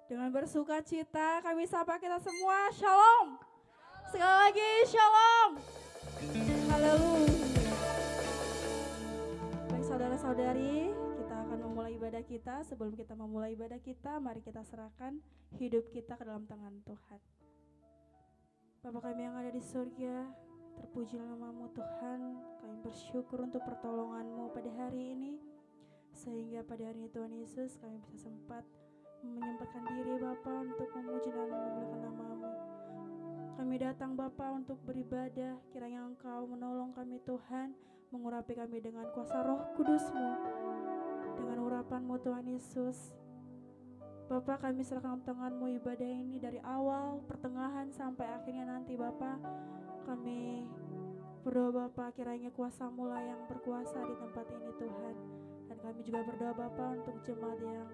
Dengan bersuka cita kami sapa kita semua, Shalom. Sekali lagi, Shalom. Haleluya. Baik saudara-saudari, kita akan memulai ibadah kita. Sebelum kita memulai ibadah kita, mari kita serahkan hidup kita ke dalam tangan Tuhan. Bapa kami yang ada di surga, terpujilah nama-Mu Tuhan. Kami bersyukur untuk pertolongan-Mu pada hari ini. Sehingga pada hari ini Tuhan Yesus kami bisa sempat menyempatkan diri Bapa untuk memuji dan memuliakan nama-Mu. Kami datang Bapa untuk beribadah, kiranya Engkau menolong kami Tuhan, mengurapi kami dengan kuasa Roh Kudus-Mu, dengan urapan-Mu Tuhan Yesus. Bapa, kami serahkan tangan-Mu ibadah ini dari awal, pertengahan sampai akhirnya nanti Bapa. Kami berdoa Bapa, kiranya kuasa-Mu lah yang berkuasa di tempat ini Tuhan. Dan kami juga berdoa Bapa untuk jemaat yang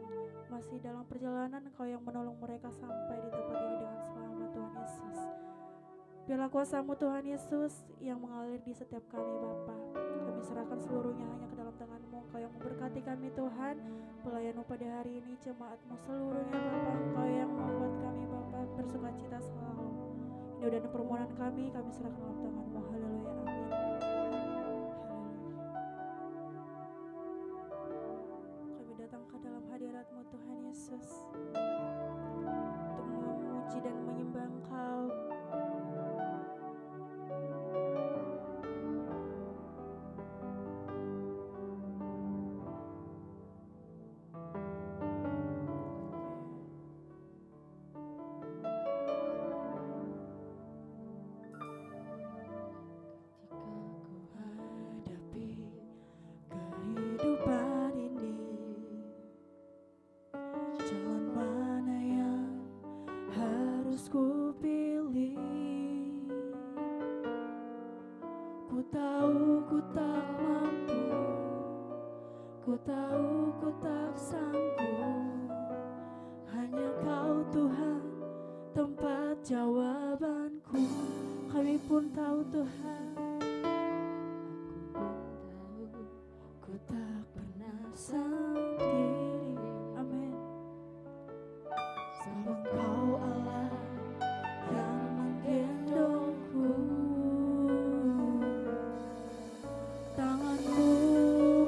masih dalam perjalanan, Engkau yang menolong mereka sampai di tempat ini dengan selamat Tuhan Yesus. Biarlah kuasa-Mu Tuhan Yesus yang mengalir di setiap kami Bapa. Kami serahkan seluruhnya hanya ke dalam tangan-Mu. Engkau yang memberkati kami Tuhan. Pelayan-Mu pada hari ini, jemaat-Mu seluruhnya Bapa. Engkau yang membuat kami Bapa bersuka cita selalu. Ini udah permohonan kami serahkan dalam tangan-Mu. Haleluya, amin. Datang ke dalam hadirat-Mu Tuhan Yesus untuk memuji dan menyembah Engkau. Ku tak mampu, ku tahu ku tak sanggup. Hanya Kau Tuhan tempat jawabanku. Kami pun tahu Tuhan, ku tak pernah sendiri. Amin. Sebab Engkau Allah yang menggendongku. Tanganmu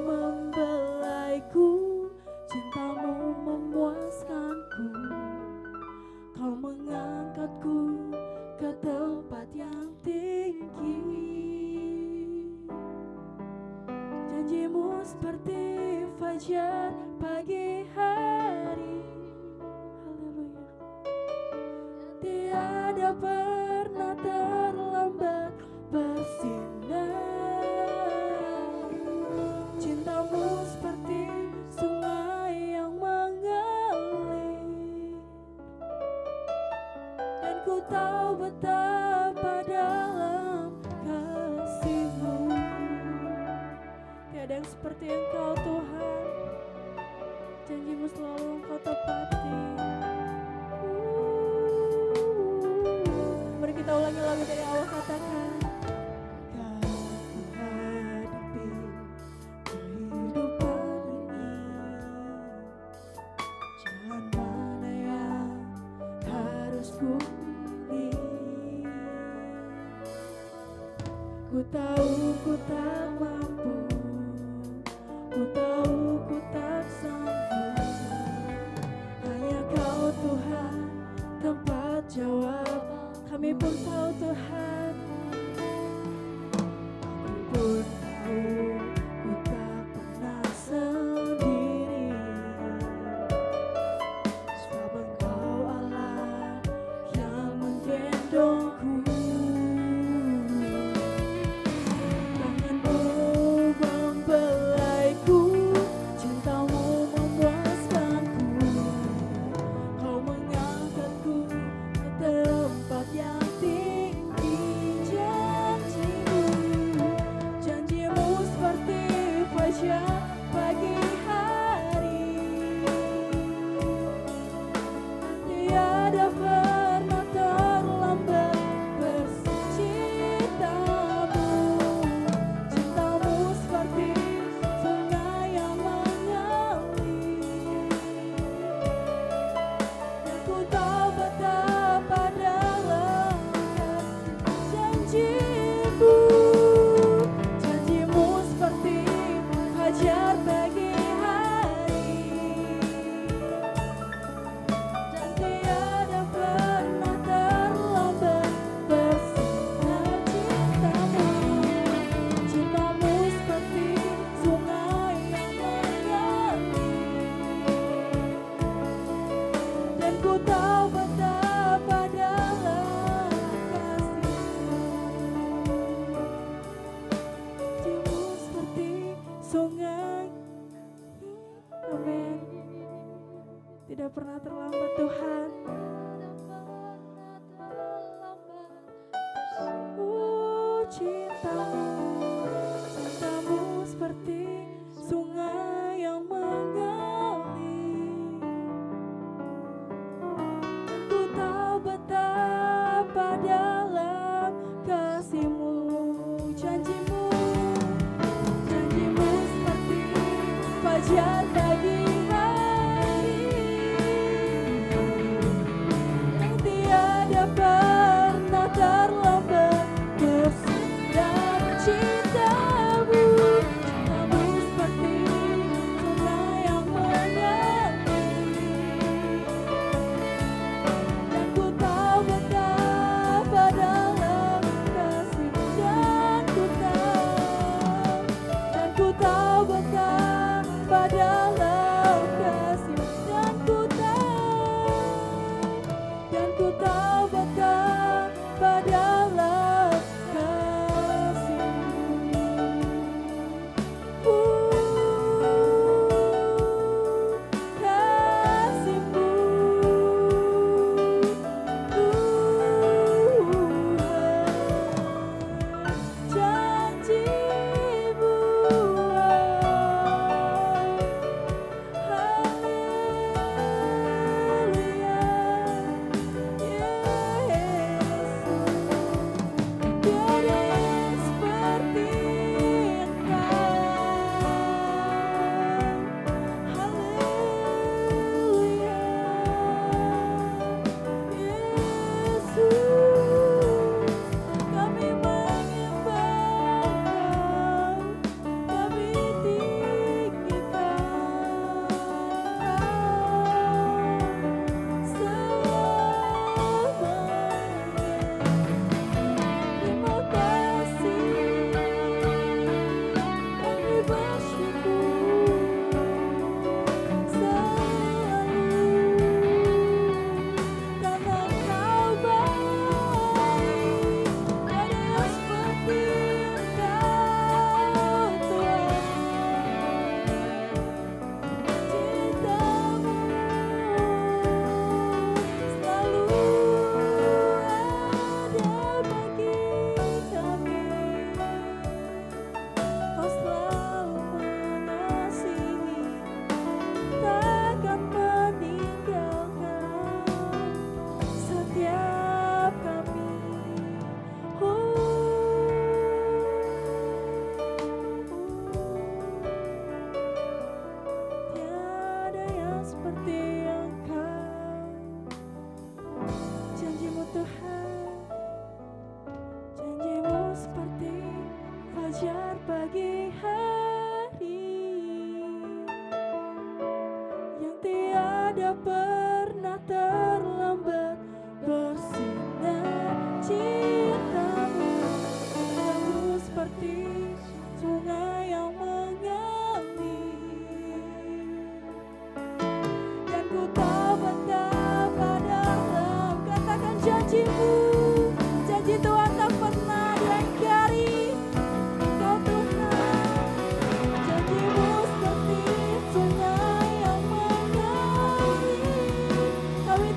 membelaiku, cintamu memuaskanku. Kau mengangkatku ke tempat yang tinggi. Janjimu seperti fajar pagi hari. Haleluya. Tiada pernah terlambat bersinar. Cintamu seperti sungai yang mengalir, dan ku tahu betapa dalam kasih-Mu. Tiada yang seperti Engkau Tuhan, janji-Mu selalu Engkau tepati. Mari kita ulangi lagu dari awal, katakan. Ku tahu ku tak mampu, ku tahu ku tak sanggup. Hanya Kau Tuhan tempat jawab. Kami pun tahu Tuhan, aku pun tahu ku tak pernah sendiri. Sebab Engkau Allah yang menggendongku. Yang tinggi tidak pernah terlambat Tuhan. Cintamu seperti sungai yang mengalir. Ku tahu betapa dalam kasih-Mu, janji-Mu seperti fajar pagi hari yang tiada pernah terlambat. Bersinar cinta-Mu seperti sungai yang mengalir. Dan ku tahu betapa dalam kasih-Mu, dan ku tahu betapa dalam kasih-Mu, dan ku tahu betapa dalam fajar pagi hari yang tiada pernah terlambat. Bersinar cinta-Mu seperti sungai yang mengalir. Dan ku tahu betapa dalam, katakan janji-Mu, janji Tuhan tak pernah diingkari. Engkau Tuhan, janji-Mu seperti sungai yang mengalir. Kami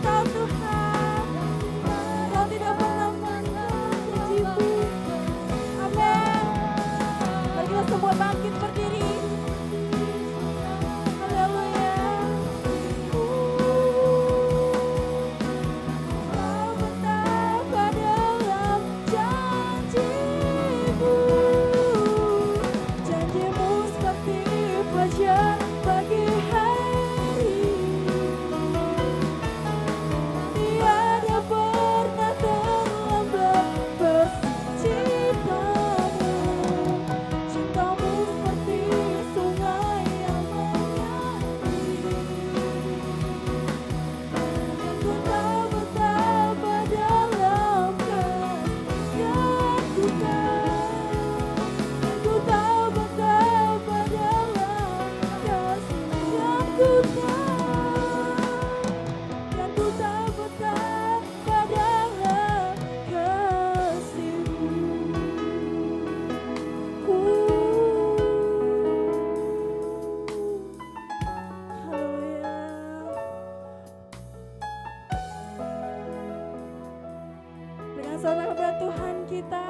Kasih kepada Tuhan kita.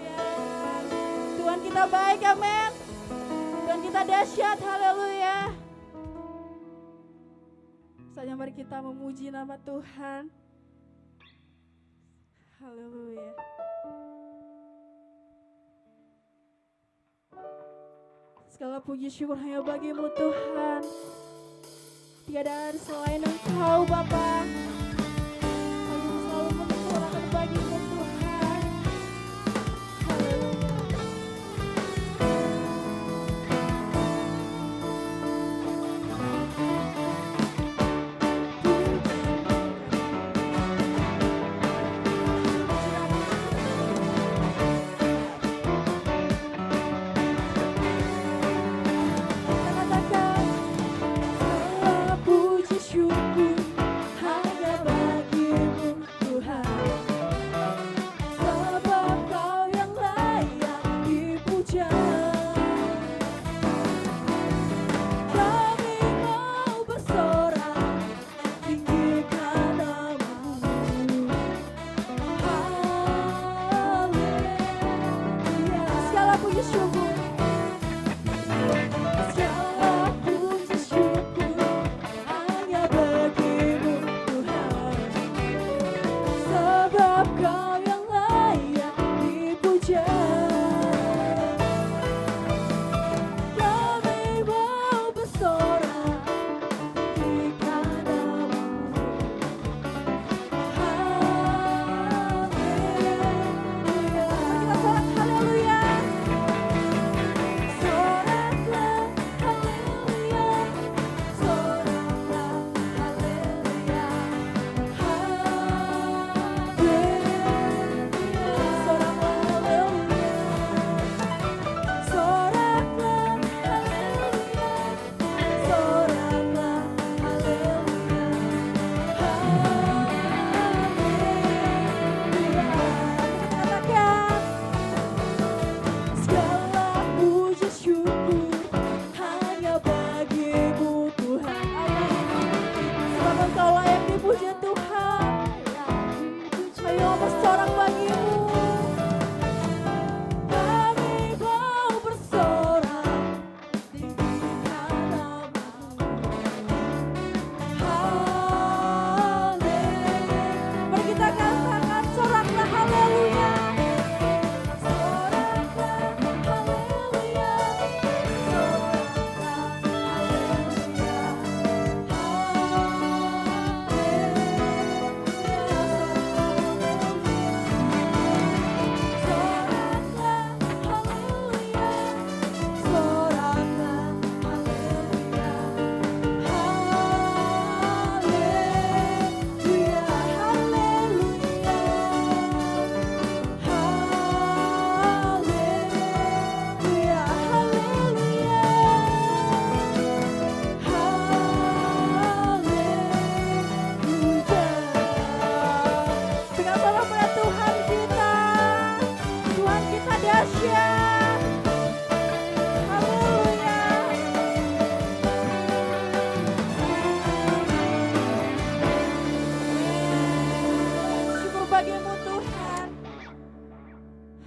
Ya, Tuhan kita baik, amin. Tuhan kita dahsyat, haleluya. Saatnya mari kita memuji nama Tuhan. Haleluya. Segala puji syukur hanya bagimu Tuhan. Tiada ada selain Engkau Bapa. Aku selalu mensyukurkan bagimu Tuhan.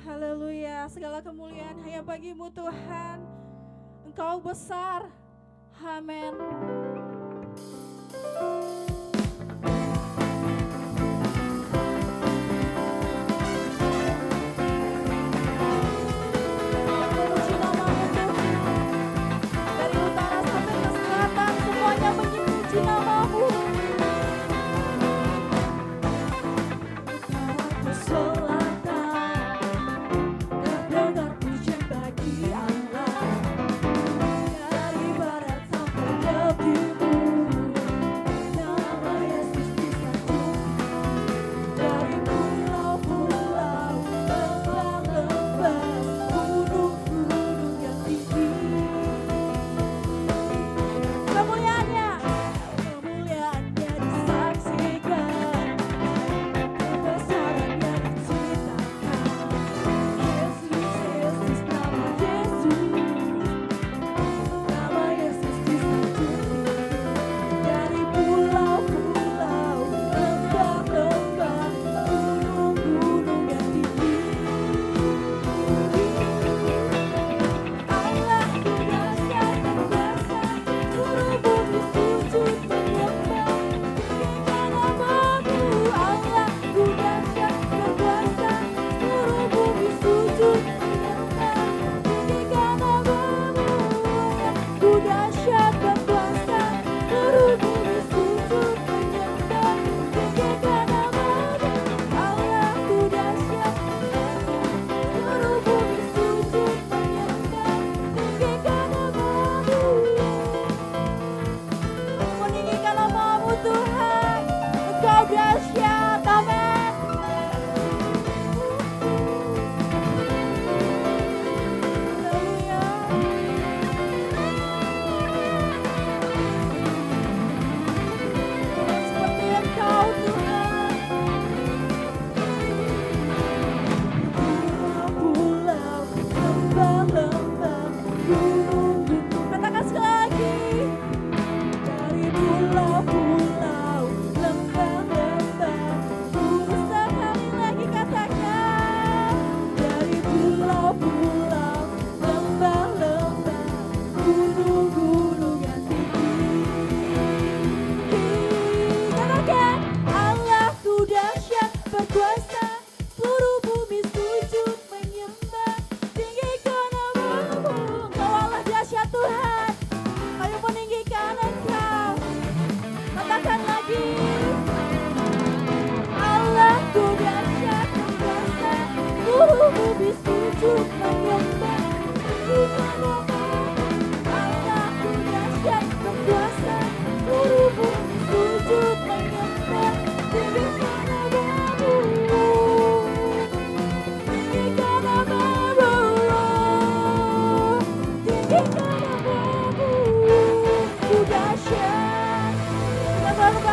Haleluya. Segala kemuliaan hanya bagimu Tuhan. Engkau besar. Amin. Memuji namamu Tuhan. Dari utara sampai ke selatan semuanya memuji namamu. You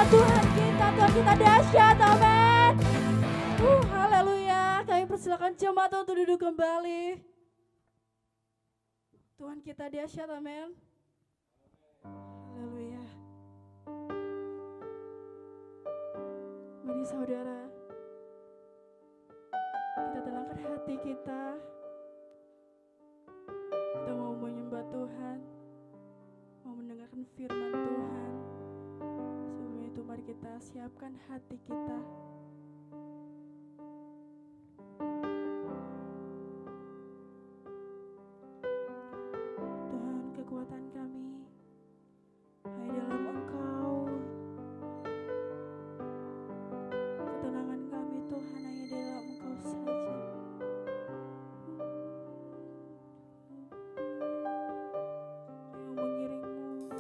Tuhan kita dahsyat, amin. Haleluya. Kami persilakan jemaat untuk duduk kembali. Tuhan kita dahsyat, amin. Haleluya. Mari saudara, kita tenangkan hati kita. Kita mau menyembah Tuhan, mau mendengarkan firman Tuhan. Sebelum itu mari kita siapkan hati kita. Tuhan kekuatan kami, hanya dalam Engkau. Ketenangan kami Tuhan hanya dalam Engkau saja. Yang mengiringmu. Amin.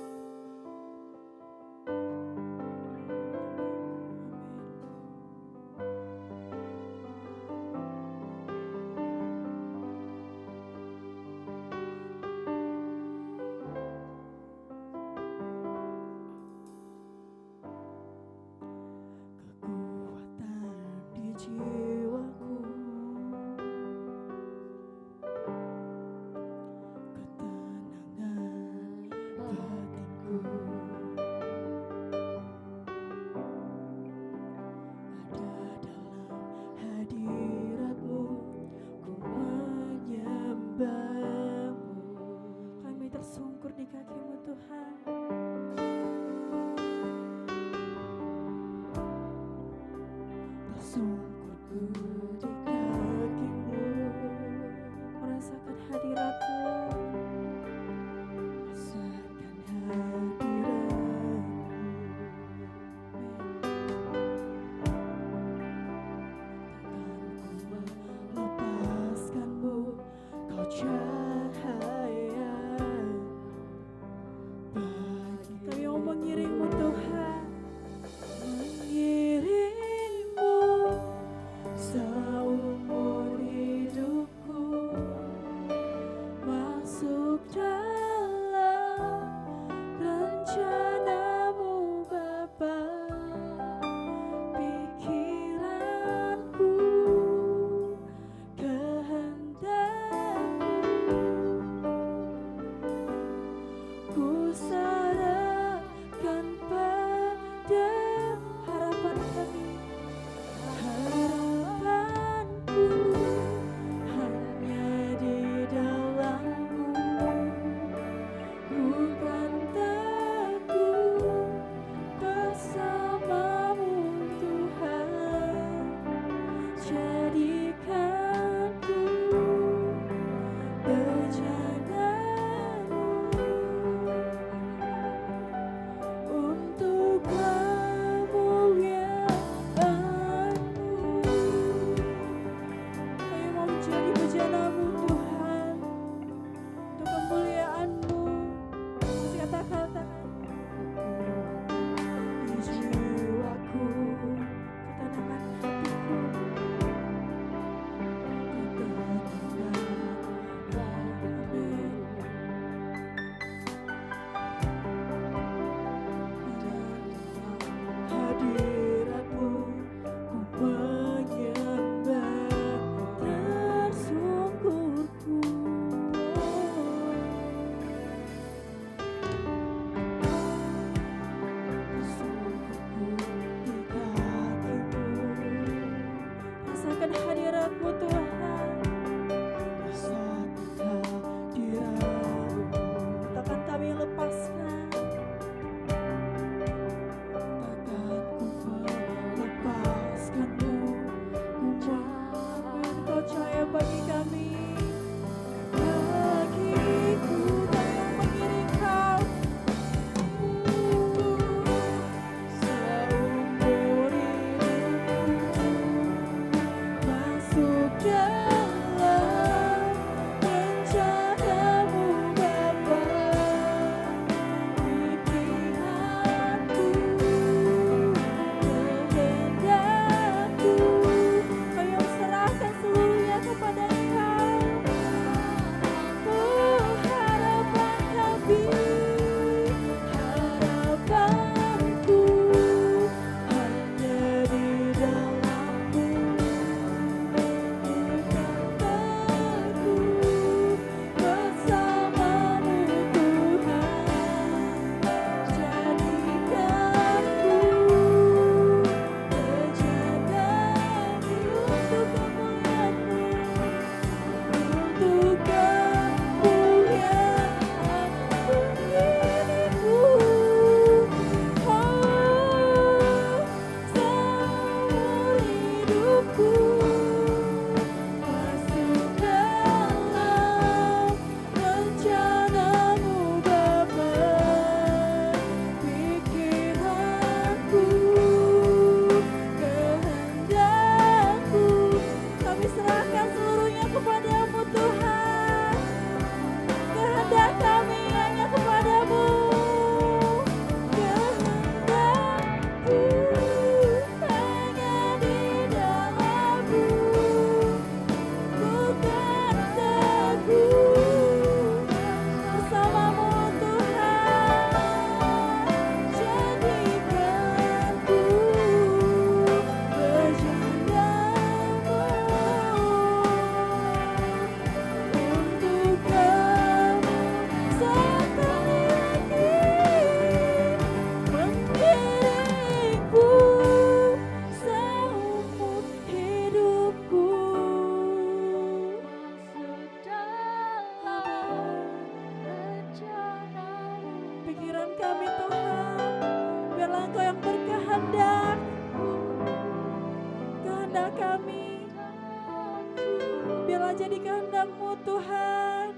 jadi kehendak-Mu Tuhan.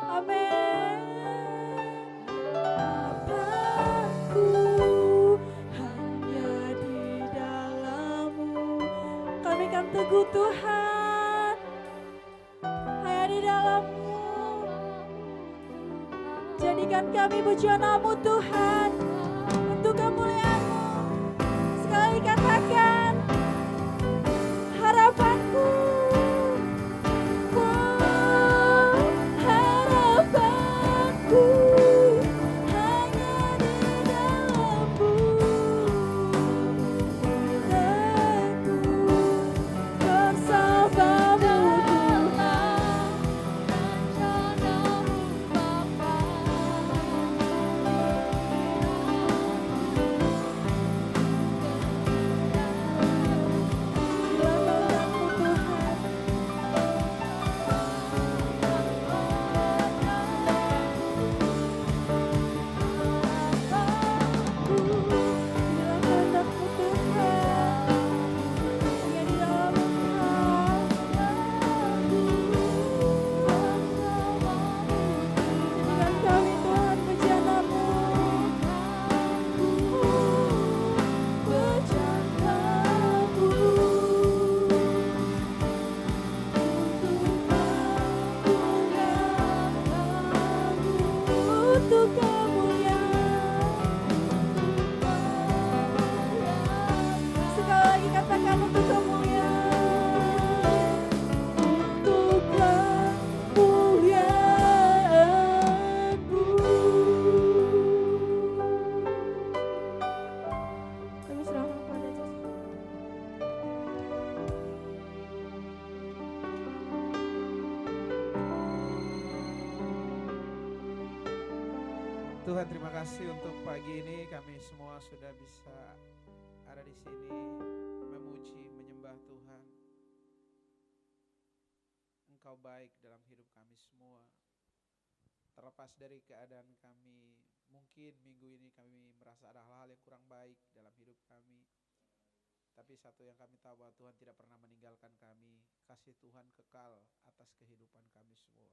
Amin. Harapanku hanya di dalam-Mu. Kami kan teguh Tuhan, hanya di dalam-Mu. Jadikan kami pujian-Mu Tuhan, untuk kemuliaan-Mu. Sekali katakan, harapanku. Harapanku hanya di dalam-Mu. Teguh bersama-Mu Tuhan, rencana-Mu Bapa. Untuk kemuliaan, sekali lagi katakan untuk kemuliaan, untuk kemuliaan-Mu. Kami serahkan pada Yesus. Tuhan, terima kasih untuk pagi ini kami semua sudah bisa ada di sini memuji, menyembah Tuhan. Engkau baik dalam hidup kami semua. Terlepas dari keadaan kami, mungkin minggu ini kami merasa ada hal-hal yang kurang baik dalam hidup kami. Tapi satu yang kami tahu, bahwa Tuhan tidak pernah meninggalkan kami. Kasih Tuhan kekal atas kehidupan kami semua.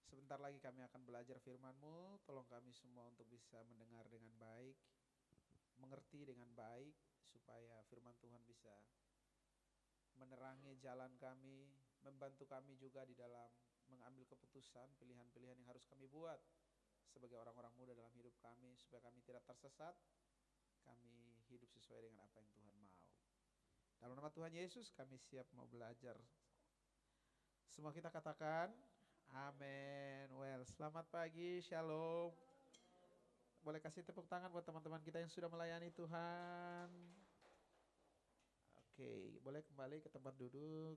Sebentar lagi kami akan belajar firman-Mu. Tolong kami semua untuk bisa mendengar dengan baik, mengerti dengan baik, supaya firman Tuhan bisa menerangi jalan kami, membantu kami juga di dalam mengambil keputusan, pilihan-pilihan yang harus kami buat sebagai orang-orang muda dalam hidup kami, supaya kami tidak tersesat, kami hidup sesuai dengan apa yang Tuhan mau. Dalam nama Tuhan Yesus kami siap mau belajar. Semua kita katakan amin. Well, selamat pagi, shalom. Boleh kasih tepuk tangan buat teman-teman kita yang sudah melayani Tuhan. Oke, boleh kembali ke tempat duduk.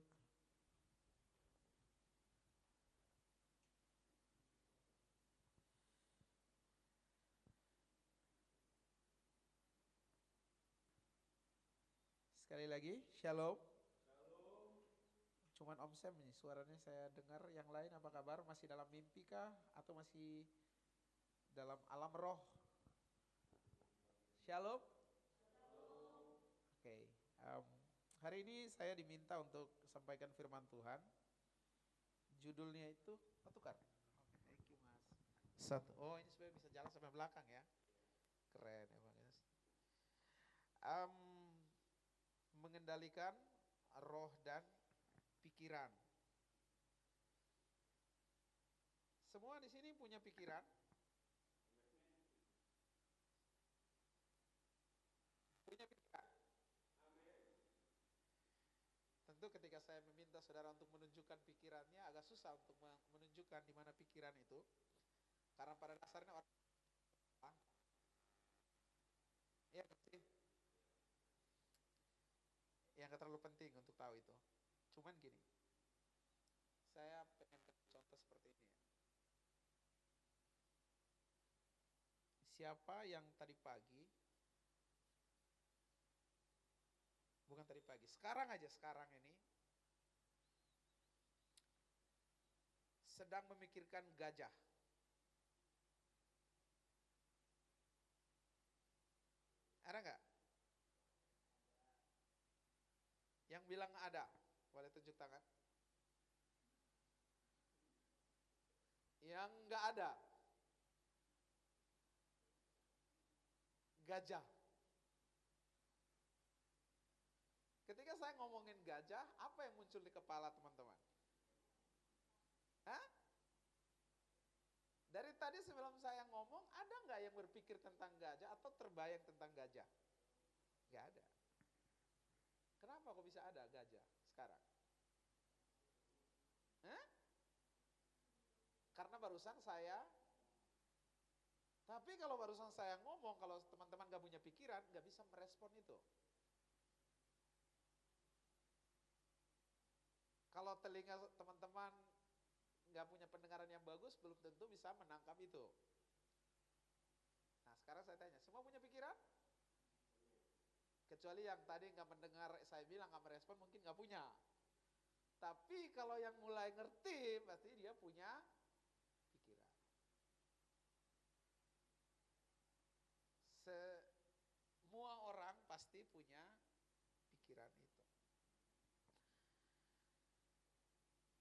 Sekali lagi, shalom. Cuman Om Sam nih suaranya saya dengar. Yang lain apa kabar? Masih dalam mimpi kah? Atau masih dalam alam roh? Shalom. Oke, hari ini saya diminta untuk sampaikan firman Tuhan. Judulnya itu tukar. Thank you Mas. Oh, ini supaya bisa jalan sampai belakang ya. Keren emang ya. Mengendalikan roh dan pikiran. Semua di sini punya pikiran? Punya pikiran? Tentu ketika saya meminta saudara untuk menunjukkan pikirannya, agak susah untuk menunjukkan di mana pikiran itu. Karena pada dasarnya orang ya sih, yang gak terlalu penting untuk tahu itu. Cuman gini, saya pengen kasih contoh seperti ini ya. Siapa yang tadi pagi, bukan tadi pagi, sekarang ini sedang memikirkan gajah? Ada gak? Ada. Yang bilang ada, boleh tunjuk tangan. Yang nggak ada, gajah. Ketika saya ngomongin gajah, apa yang muncul di kepala teman-teman? Hah? Dari tadi sebelum saya ngomong, ada nggak yang berpikir tentang gajah atau terbayang tentang gajah? Nggak ada. Kenapa kok bisa ada gajah sekarang? Hah? Karena barusan saya, tapi kalau barusan saya ngomong, kalau teman-teman gak punya pikiran, gak bisa merespon itu. Kalau telinga teman-teman gak punya pendengaran yang bagus, belum tentu bisa menangkap itu. Nah sekarang saya tanya, semua punya pikiran? Kecuali yang tadi gak mendengar, saya bilang gak merespon, mungkin gak punya. Tapi kalau yang mulai ngerti, pasti dia punya pikiran. Semua orang pasti punya pikiran itu.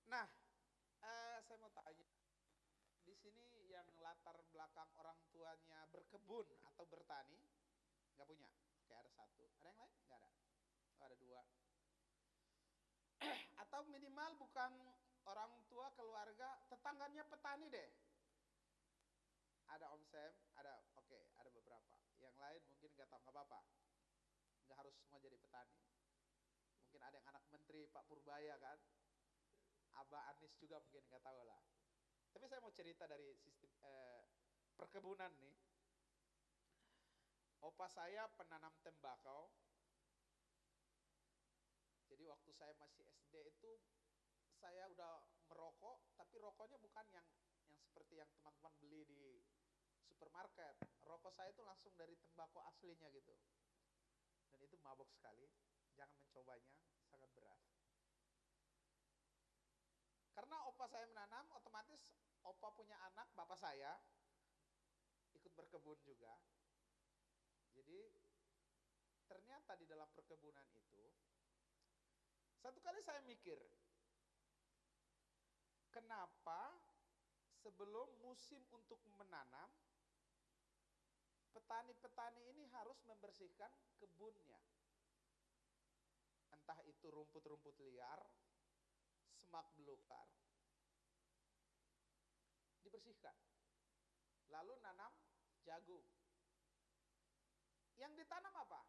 Nah, saya mau tanya, di sini yang latar belakang orang tuanya berkebun atau bertani, nggak punya? Oke, ada satu. Ada yang lain? Nggak ada. Oh, ada dua. Atau minimal bukan orang tua keluarga, tetangganya petani deh. Ada Om Sam, ada, oke, ada beberapa. Yang lain mungkin nggak tahu, nggak apa-apa. Nggak harus semua jadi petani. Mungkin ada yang anak menteri Pak Purbaya kan, Abah Anies juga mungkin nggak tahu lah. Tapi saya mau cerita dari sistem perkebunan nih. Opa saya penanam tembakau. Jadi waktu saya masih SD itu saya udah merokok, tapi rokoknya bukan yang seperti yang teman-teman beli di supermarket. Rokok saya itu langsung dari tembakau aslinya gitu. Dan itu mabok sekali. Jangan mencobanya, sangat berat. Karena opa saya menanam, otomatis opa punya anak, bapak saya ikut berkebun juga. Jadi ternyata di dalam perkebunan itu, satu kali saya mikir, kenapa sebelum musim untuk menanam, petani-petani ini harus membersihkan kebunnya. Entah itu rumput-rumput liar, semak belukar, dibersihkan. Lalu nanam jagung. Yang ditanam apa?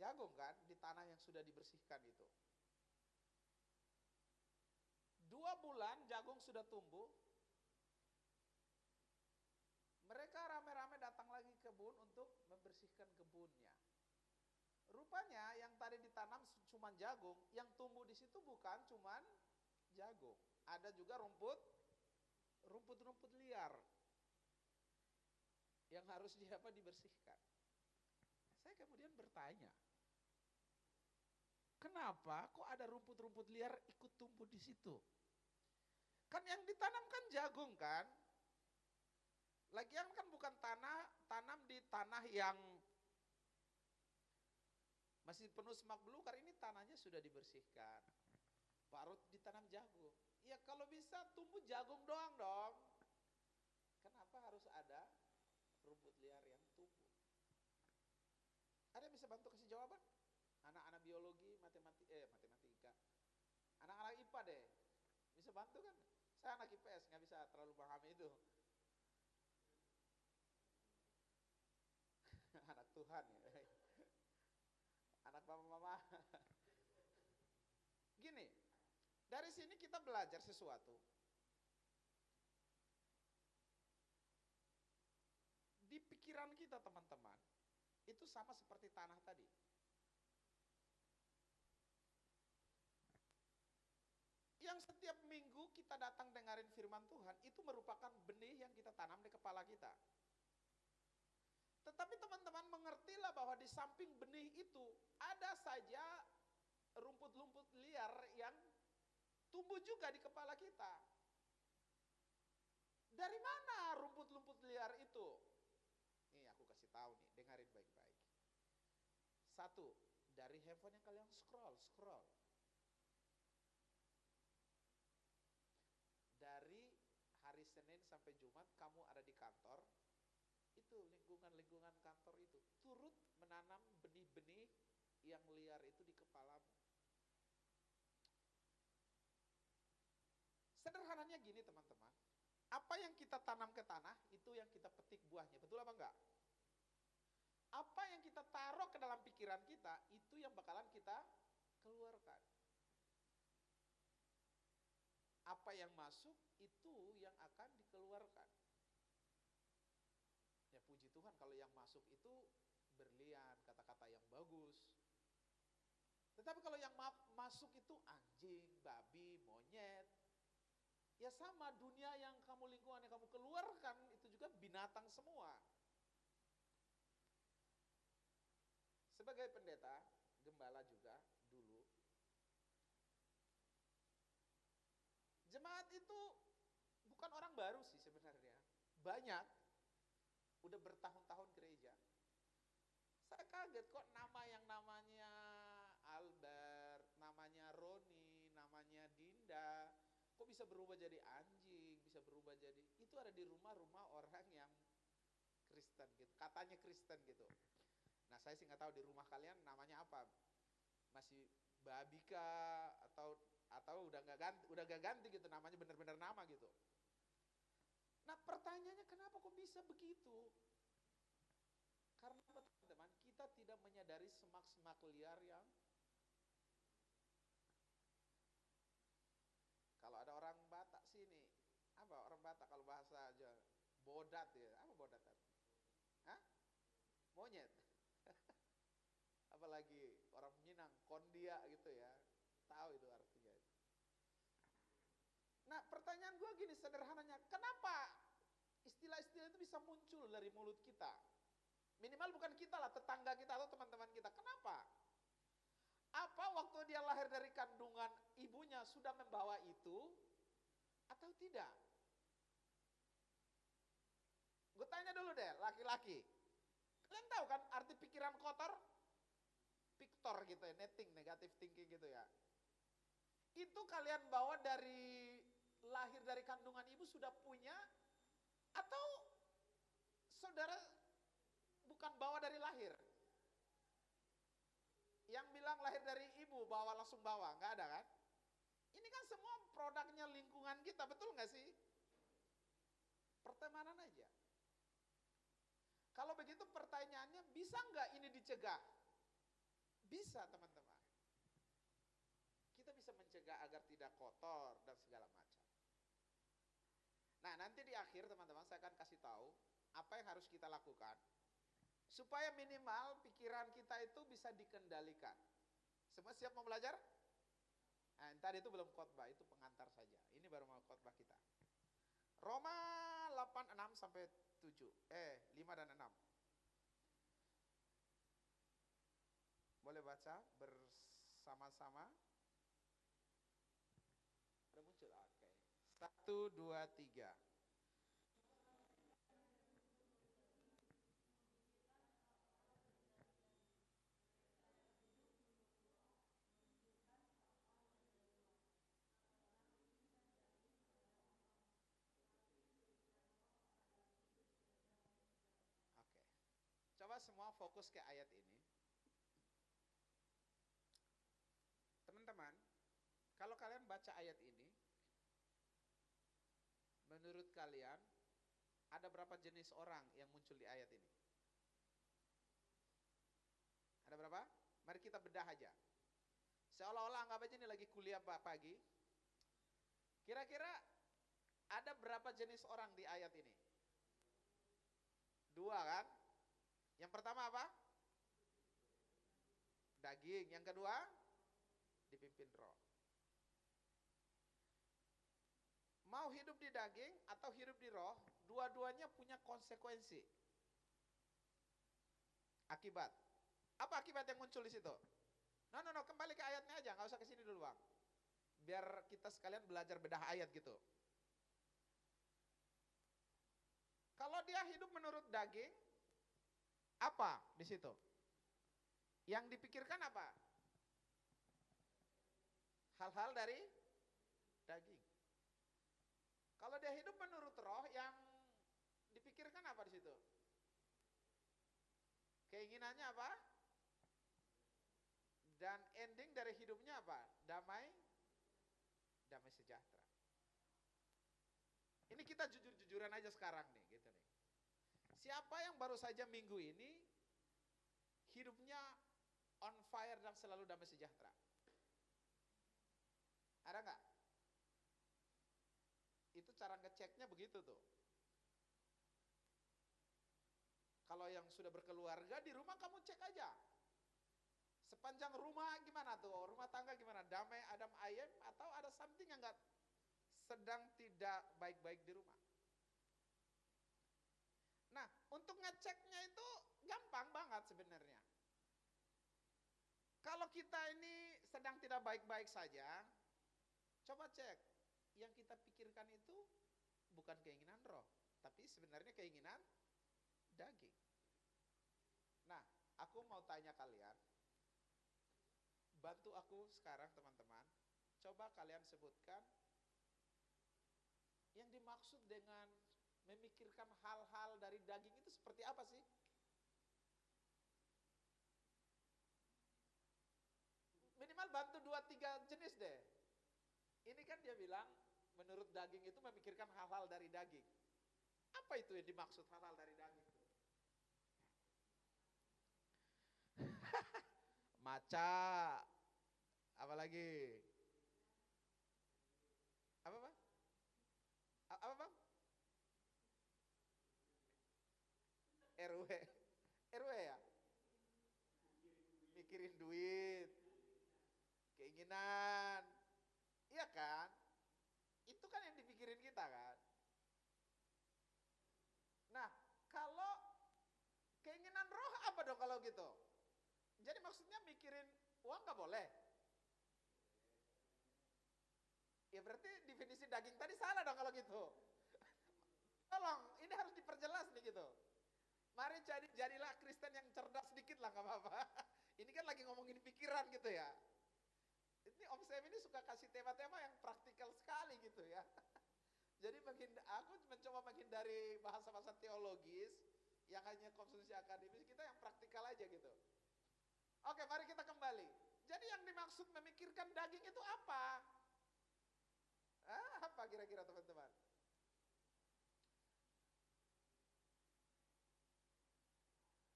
Jagung kan, di tanah yang sudah dibersihkan itu. 2 bulan jagung sudah tumbuh. Mereka rame-rame datang lagi ke kebun untuk membersihkan kebunnya. Rupanya yang tadi ditanam cuma jagung, yang tumbuh di situ bukan cuma jagung. Ada juga rumput-rumput liar yang harus dibersihkan. Saya kemudian bertanya, kenapa kok ada rumput-rumput liar ikut tumbuh di situ? Kan yang ditanam kan jagung kan? Lagian kan bukan tanam di tanah yang masih penuh semak belukar, ini tanahnya sudah dibersihkan. Baru ditanam jagung. Ya kalau bisa tumbuh jagung doang dong. Kenapa harus ada rumput liar yang tumbuh? Ada yang bisa bantu kasih jawaban? Anak-anak biologi, matematika. Anak-anak IPA deh. Bisa bantu kan? Saya anak IPS, nggak bisa terlalu pahami itu. Anak Tuhan ya. Anak mama-mama. Gini, dari sini kita belajar sesuatu. Di pikiran kita teman-teman, itu sama seperti tanah tadi. Yang setiap minggu kita datang dengerin firman Tuhan, itu merupakan benih yang kita tanam di kepala kita. Tetapi teman-teman mengertilah bahwa di samping benih itu ada saja rumput-rumput liar yang tumbuh juga di kepala kita. Dari mana rumput-rumput liar itu? Nih aku kasih tahu nih, dengarin baik-baik. 1, dari handphone yang kalian scroll. Dari hari Senin sampai Jumat kamu ada di kantor, itu lingkungan-lingkungan kantor itu turut menanam benih-benih yang liar itu di kepalamu. Sederhananya gini teman-teman, apa yang kita tanam ke tanah, itu yang kita petik buahnya, betul apa enggak? Apa yang kita taruh ke dalam pikiran kita, itu yang bakalan kita keluarkan. Apa yang masuk, itu yang akan dikeluarkan. Ya puji Tuhan kalau yang masuk itu berlian, kata-kata yang bagus. Tetapi kalau yang masuk itu anjing, babi, monyet, ya sama, dunia yang kamu lingkungan yang kamu keluarkan itu juga binatang semua. Sebagai pendeta, gembala juga dulu, jemaat itu bukan orang baru sih sebenarnya. Banyak, udah bertahun-tahun gereja. Saya kaget kok nama yang namanya Albert, namanya Roni, namanya Dinda, kok bisa berubah jadi anjing, bisa berubah jadi, itu ada di rumah-rumah orang yang Kristen gitu, katanya Kristen gitu. Nah saya sih nggak tahu di rumah kalian namanya apa, masih Babika atau udah nggak ganti gitu namanya, bener-bener nama gitu. Nah pertanyaannya kenapa kok bisa begitu? Karena teman-teman kita tidak menyadari semak-semak liar yang, kalau ada orang Batak sini, apa orang Batak kalau bahasa aja bodat ya, apa bodat? Hah? Monyet. Apalagi orang Minang, kondia gitu ya, tahu itu artinya. Nah pertanyaan gue gini sederhananya, kenapa istilah-istilah itu bisa muncul dari mulut kita? Minimal bukan kita lah, tetangga kita atau teman-teman kita. Kenapa? Apa waktu dia lahir dari kandungan ibunya sudah membawa itu atau tidak? Gue tanya dulu deh, laki-laki. Kalian tahu kan arti pikiran kotor? Piktor gitu ya, netting, negative thinking gitu ya. Itu kalian bawa dari lahir dari kandungan ibu sudah punya, atau saudara bukan bawa dari lahir? Yang bilang lahir dari ibu bawa langsung bawa, nggak ada kan? Ini kan semua produknya lingkungan kita, betul nggak sih? Pertemanan aja. Kalau begitu pertanyaannya, bisa nggak ini dicegah? Bisa teman-teman. Kita bisa mencegah agar tidak kotor dan segala macam. Nah nanti di akhir teman-teman saya akan kasih tahu apa yang harus kita lakukan supaya minimal pikiran kita itu bisa dikendalikan. Semua siap mau belajar? Nah, tadi itu belum khotbah, itu pengantar saja. Ini baru mau khotbah kita. Roma 8:6 sampai 7. 5 dan 6. Boleh baca bersama-sama? Udah muncul? Oke. 1, 2, 3. Oke. Coba semua fokus ke ayat ini. Teman-teman, kalau kalian baca ayat ini, menurut kalian ada berapa jenis orang yang muncul di ayat ini? Ada berapa? Mari kita bedah aja. Seolah-olah anggap aja ini lagi kuliah pagi. Kira-kira ada berapa jenis orang di ayat ini? 2 kan? Yang pertama apa? Daging. Yang kedua? Dipimpin roh. Mau hidup di daging atau hidup di roh, dua-duanya punya konsekuensi. Akibat. Apa akibat yang muncul di situ? No, kembali ke ayatnya aja, nggak usah ke sini dulu bang. Biar kita sekalian belajar bedah ayat gitu. Kalau dia hidup menurut daging, apa di situ? Yang dipikirkan apa? Hal-hal dari daging. Kalau dia hidup menurut roh, yang dipikirkan apa di situ? Keinginannya apa? Dan ending dari hidupnya apa? Damai, damai sejahtera. Ini kita jujur-jujuran aja sekarang nih, gitu nih. Siapa yang baru saja minggu ini hidupnya on fire dan selalu damai sejahtera? Ada nggak? Itu cara ngeceknya begitu tuh. Kalau yang sudah berkeluarga di rumah kamu cek aja. Sepanjang rumah gimana tuh? Rumah tangga gimana? Damai, adem ayem, atau ada something yang nggak sedang tidak baik-baik di rumah? Nah, untuk ngeceknya itu gampang banget sebenarnya. Kalau kita ini sedang tidak baik-baik saja, coba cek. Yang kita pikirkan itu bukan keinginan roh, tapi sebenarnya keinginan daging. Nah, aku mau tanya kalian, bantu aku sekarang teman-teman, coba kalian sebutkan yang dimaksud dengan memikirkan hal-hal dari daging itu seperti apa sih? Minimal bantu 2-3 jenis deh. Ini kan dia bilang menurut daging itu memikirkan hal-hal dari daging. Apa itu yang dimaksud hal-hal dari daging? Maca, apalagi? Apa bang? Apa bang? RW, RW ya? Mikirin duit, keinginan, iya kan? Itu kan yang dipikirin kita kan? Nah, kalau keinginan roh apa dong kalau gitu? Jadi maksudnya mikirin uang gak boleh? Ya berarti definisi daging tadi salah dong kalau gitu. Tolong, ini harus diperjelas nih gitu. Mari jadilah Kristen yang cerdas sedikit lah, gak apa-apa. Ini kan lagi ngomongin pikiran gitu ya. Ini Om Sam ini suka kasih tema-tema yang praktikal sekali gitu ya. Jadi aku mencoba menghindari bahasa-bahasa teologis yang hanya konsumsi akademis, kita yang praktikal aja gitu. Oke, mari kita kembali. Jadi yang dimaksud memikirkan daging itu apa? Apa kira-kira teman-teman?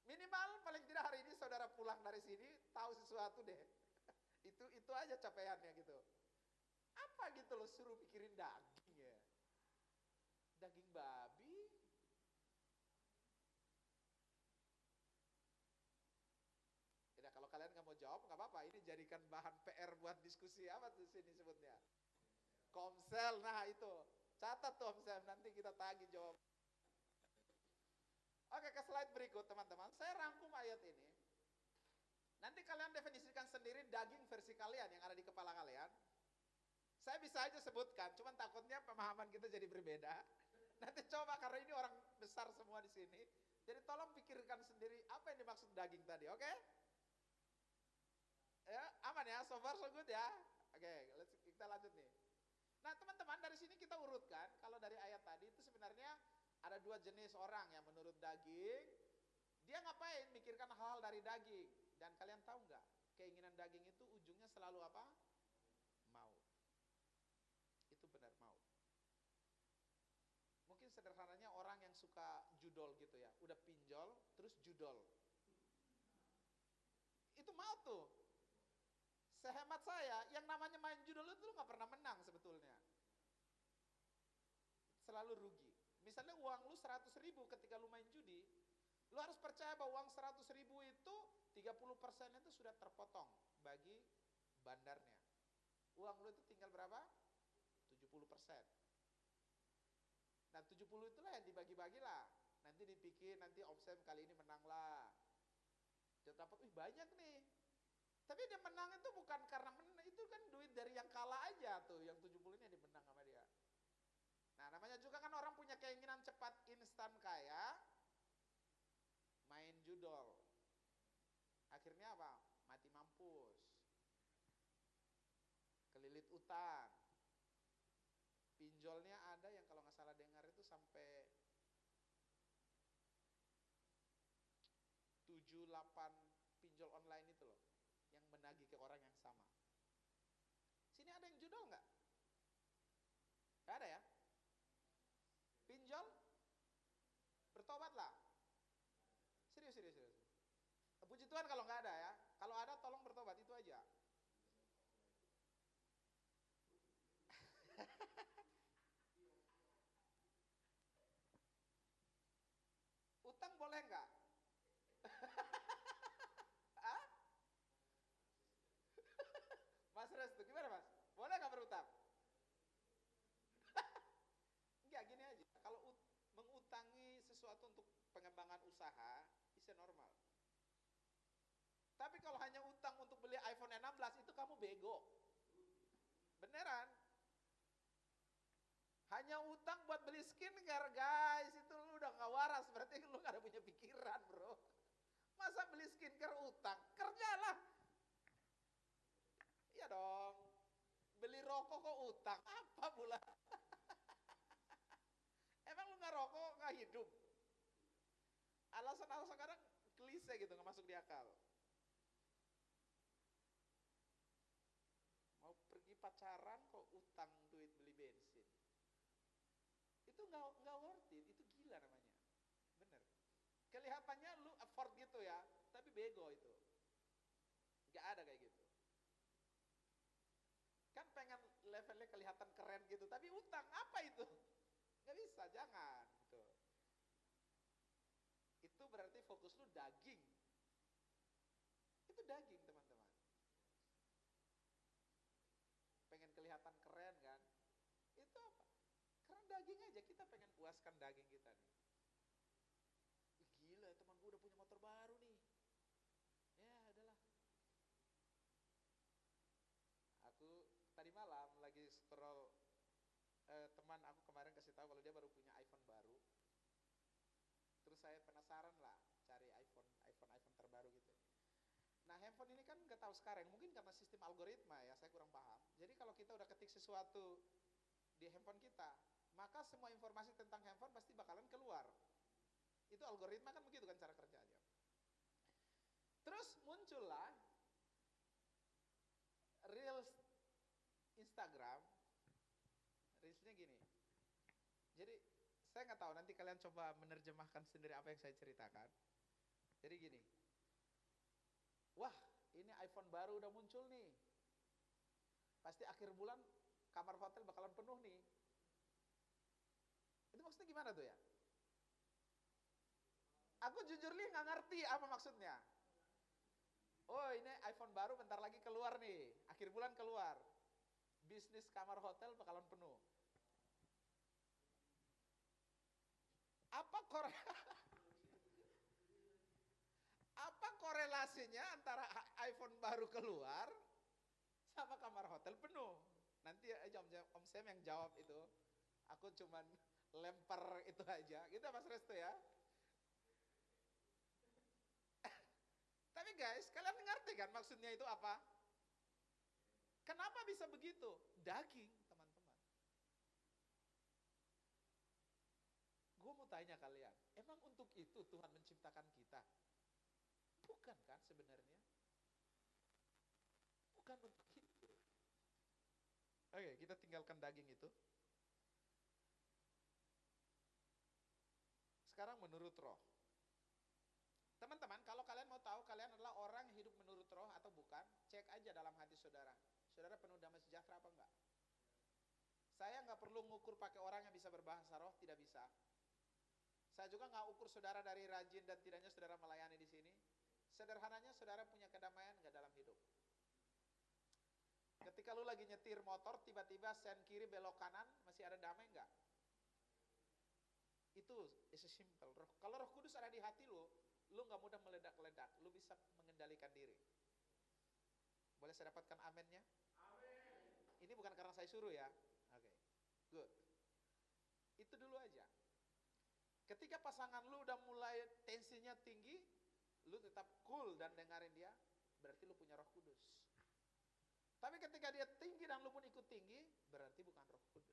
Minimal paling tidak hari ini saudara pulang dari sini tahu sesuatu deh. Itu aja capaiannya gitu. Apa gitu loh suruh mikirin daging ya? Daging babi? Ya kalau kalian nggak mau jawab nggak apa-apa. Ini jadikan bahan PR buat diskusi apa tuh sini sebutnya? Komsel, nah itu. Catat tuh Om Sam, nanti kita tagih jawab. Oke, ke slide berikut teman-teman. Saya rangkum ayat ini. Nanti kalian definisikan sendiri daging versi kalian yang ada di kepala kalian. Saya bisa aja sebutkan, cuman takutnya pemahaman kita jadi berbeda. Nanti coba, karena ini orang besar semua di sini. Jadi tolong pikirkan sendiri apa yang dimaksud daging tadi, oke? Ya, aman ya, so far so good ya. Oke, kita lanjut nih. Nah teman-teman, dari sini kita urutkan, kalau dari ayat tadi itu sebenarnya ada 2 jenis orang yang menurut daging, dia ngapain mikirkan hal-hal dari daging. Dan kalian tahu nggak, keinginan daging itu ujungnya selalu apa? Maut. Itu benar, maut. Mungkin sederhananya orang yang suka judol gitu ya, udah pinjol terus judol, itu maut tuh. Sehemat saya, yang namanya main judol itu nggak pernah menang sebetulnya, selalu rugi. Misalnya uang lu 100.000 ketika lu main judi, lu harus percaya bahwa uang 100.000 itu 30% itu sudah terpotong bagi bandarnya. Uang lu itu tinggal berapa? 70%. Nah 70 itulah yang dibagi-bagi lah. Nanti dipikir, nanti Om Sam kali ini menang lah. Dia dapat, banyak nih. Tapi dia menang itu bukan karena menang, itu kan duit dari yang kalah aja tuh, yang 70 ini yang dimenang sama dia. Nah namanya juga kan orang punya keinginan cepat instan kaya, main judol. akhirnya apa? Mati mampus, kelilit utang. Pinjolnya ada yang kalau nggak salah dengar itu sampai 7-8 pinjol online itu loh, yang menagih ke orang yang sama. Sini ada yang judul nggak? Nggak ada ya? Pinjol, bertobatlah. Serius, serius, serius. Puji Tuhan kalau nggak ada ya. Kalau ada tolong bertobat, itu aja. Utang boleh nggak? Hah? Mas Restu, gimana Mas? Boleh nggak berutang? Enggak, gini aja. Kalau mengutangi sesuatu untuk pengembangan usaha, bisa normal. Tapi kalau hanya utang untuk beli iPhone 16, itu kamu bego. Beneran. Hanya utang buat beli skincare, guys. Itu lu udah gak waras, berarti lu gak ada punya pikiran, bro. Masa beli skincare utang? Kerjalah. Iya dong. Beli rokok kok utang? Apa pula? Emang lu gak rokok, gak hidup? Alasan-alasan kadang klise gitu, gak masuk di akal. Mau pergi pacaran kok utang duit beli bensin? Itu nggak worth it, itu gila namanya. Bener. Kelihatannya lu afford gitu ya, tapi bego itu. Nggak ada kayak gitu. Kan pengen levelnya kelihatan keren gitu, tapi utang apa itu? Nggak bisa, jangan. Gitu. Itu berarti fokus lu daging. Itu daging teman-teman. Pengen kelihatan keren kan? Itu apa? Karena daging aja, kita pengen puaskan daging kita nih. Gila, teman gue udah punya motor baru nih. Ya adalah. Aku tadi malam lagi scroll, teman aku kemarin kasih tahu kalau dia baru punya iPhone baru. Terus saya penasaran lah cari iPhone terbaru gitu. Nah, handphone ini kan nggak tahu sekarang, mungkin karena sistem algoritma ya, saya kurang paham. Jadi kalau kita udah ketik sesuatu di handphone kita, maka semua informasi tentang handphone pasti bakalan keluar. Itu algoritma kan begitu kan cara kerjanya. Terus muncullah Reels Instagram. Reelsnya gini. Jadi saya nggak tahu, nanti kalian coba menerjemahkan sendiri apa yang saya ceritakan. Jadi gini. Wah, ini iPhone baru udah muncul nih. Pasti akhir bulan kamar hotel bakalan penuh nih. Itu maksudnya gimana tuh ya? Aku jujur nih nggak ngerti apa maksudnya. Oh, ini iPhone baru bentar lagi keluar nih, akhir bulan keluar. Bisnis kamar hotel bakalan penuh. Apa korelasinya antara iPhone baru keluar sama kamar hotel penuh? Nanti Om Sam yang jawab itu. Aku cuman lempar itu aja. Gitu Mas Resto ya. Tapi guys, kalian ngerti kan maksudnya itu apa? Kenapa bisa begitu? Daging, teman-teman. Gue mau tanya kalian, emang untuk itu Tuhan menciptakan kita? Bukan kan sebenarnya? Bukan untuk itu. Oke, kita tinggalkan daging itu. Sekarang menurut roh. Teman-teman, kalau kalian mau tahu kalian adalah orang yang hidup menurut roh atau bukan, cek aja dalam hati saudara. Saudara penuh damai sejahtera apa enggak? Saya nggak perlu ngukur pakai orang yang bisa berbahasa roh, tidak bisa. Saya juga nggak ukur saudara dari rajin dan tidaknya saudara melayani di sini. Sederhananya saudara punya kedamaian nggak dalam hidup? Ketika lu lagi nyetir motor, tiba-tiba sen kiri belok kanan, masih ada damai nggak? Itu is simple. Kalau Roh Kudus ada di hati lu nggak mudah meledak-ledak, lu bisa mengendalikan diri. Boleh saya dapatkan amennya? Amen. Ini bukan karena saya suruh ya. Oke, good. Itu dulu aja. Ketika pasangan lu udah mulai tensinya tinggi, lu tetap cool dan dengerin dia, berarti lu punya Roh Kudus. Tapi ketika dia tinggi dan lu pun ikut tinggi, berarti bukan Roh Kudus.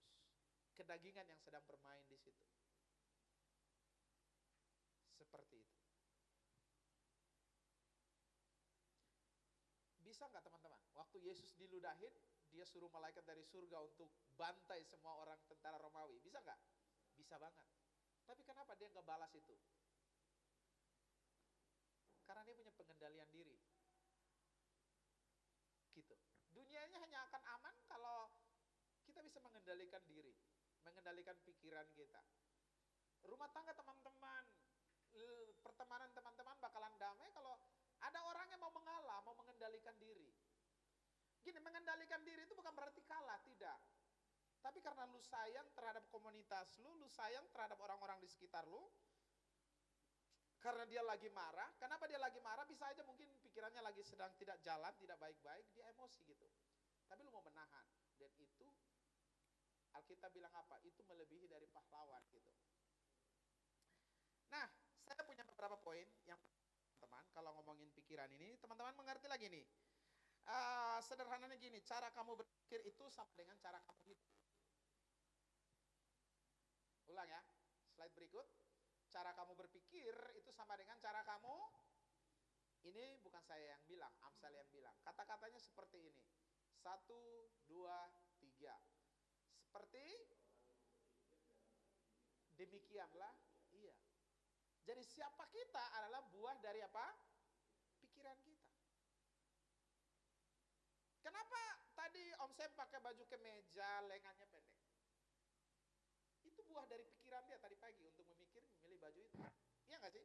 Kedagingan yang sedang bermain di situ. Seperti itu. Bisa nggak teman-teman? Waktu Yesus diludahin, dia suruh malaikat dari surga untuk bantai semua orang tentara Romawi. Bisa nggak? Bisa banget. Tapi kenapa dia nggak balas itu? Karena dia punya pengendalian diri. Gitu. Dunianya hanya akan aman kalau kita bisa mengendalikan diri, mengendalikan pikiran kita. Rumah tangga teman-teman, pertemanan teman-teman bakalan damai kalau ada orang yang mau mengalah, mau mengendalikan diri. Gini, mengendalikan diri itu bukan berarti kalah, tidak. Tapi karena lu sayang terhadap komunitas lu sayang terhadap orang-orang di sekitar lu, karena dia lagi marah. Kenapa dia lagi marah? Bisa aja mungkin pikirannya lagi sedang tidak jalan, tidak baik-baik, dia emosi gitu. Tapi lu mau menahan. Dan itu Alkitab bilang apa? Itu melebihi dari pahlawan gitu. Nah, saya punya beberapa poin yang teman-teman kalau ngomongin pikiran ini, teman-teman mengerti lagi nih. Sederhananya gini, cara kamu berpikir itu sama dengan cara kamu hidup. Ulang ya, slide berikut. Cara kamu berpikir itu sama dengan cara kamu, ini bukan saya yang bilang, Amsal yang bilang. Kata-katanya seperti ini. 1, 2, 3. Seperti demikianlah, iya. Jadi siapa kita adalah buah dari apa? Pikiran kita. Kenapa tadi Om Sam pakai baju kemeja, lengannya pendek? Itu buah dari pikiran dia tadi pagi untuk memilih baju itu. Iya gak sih?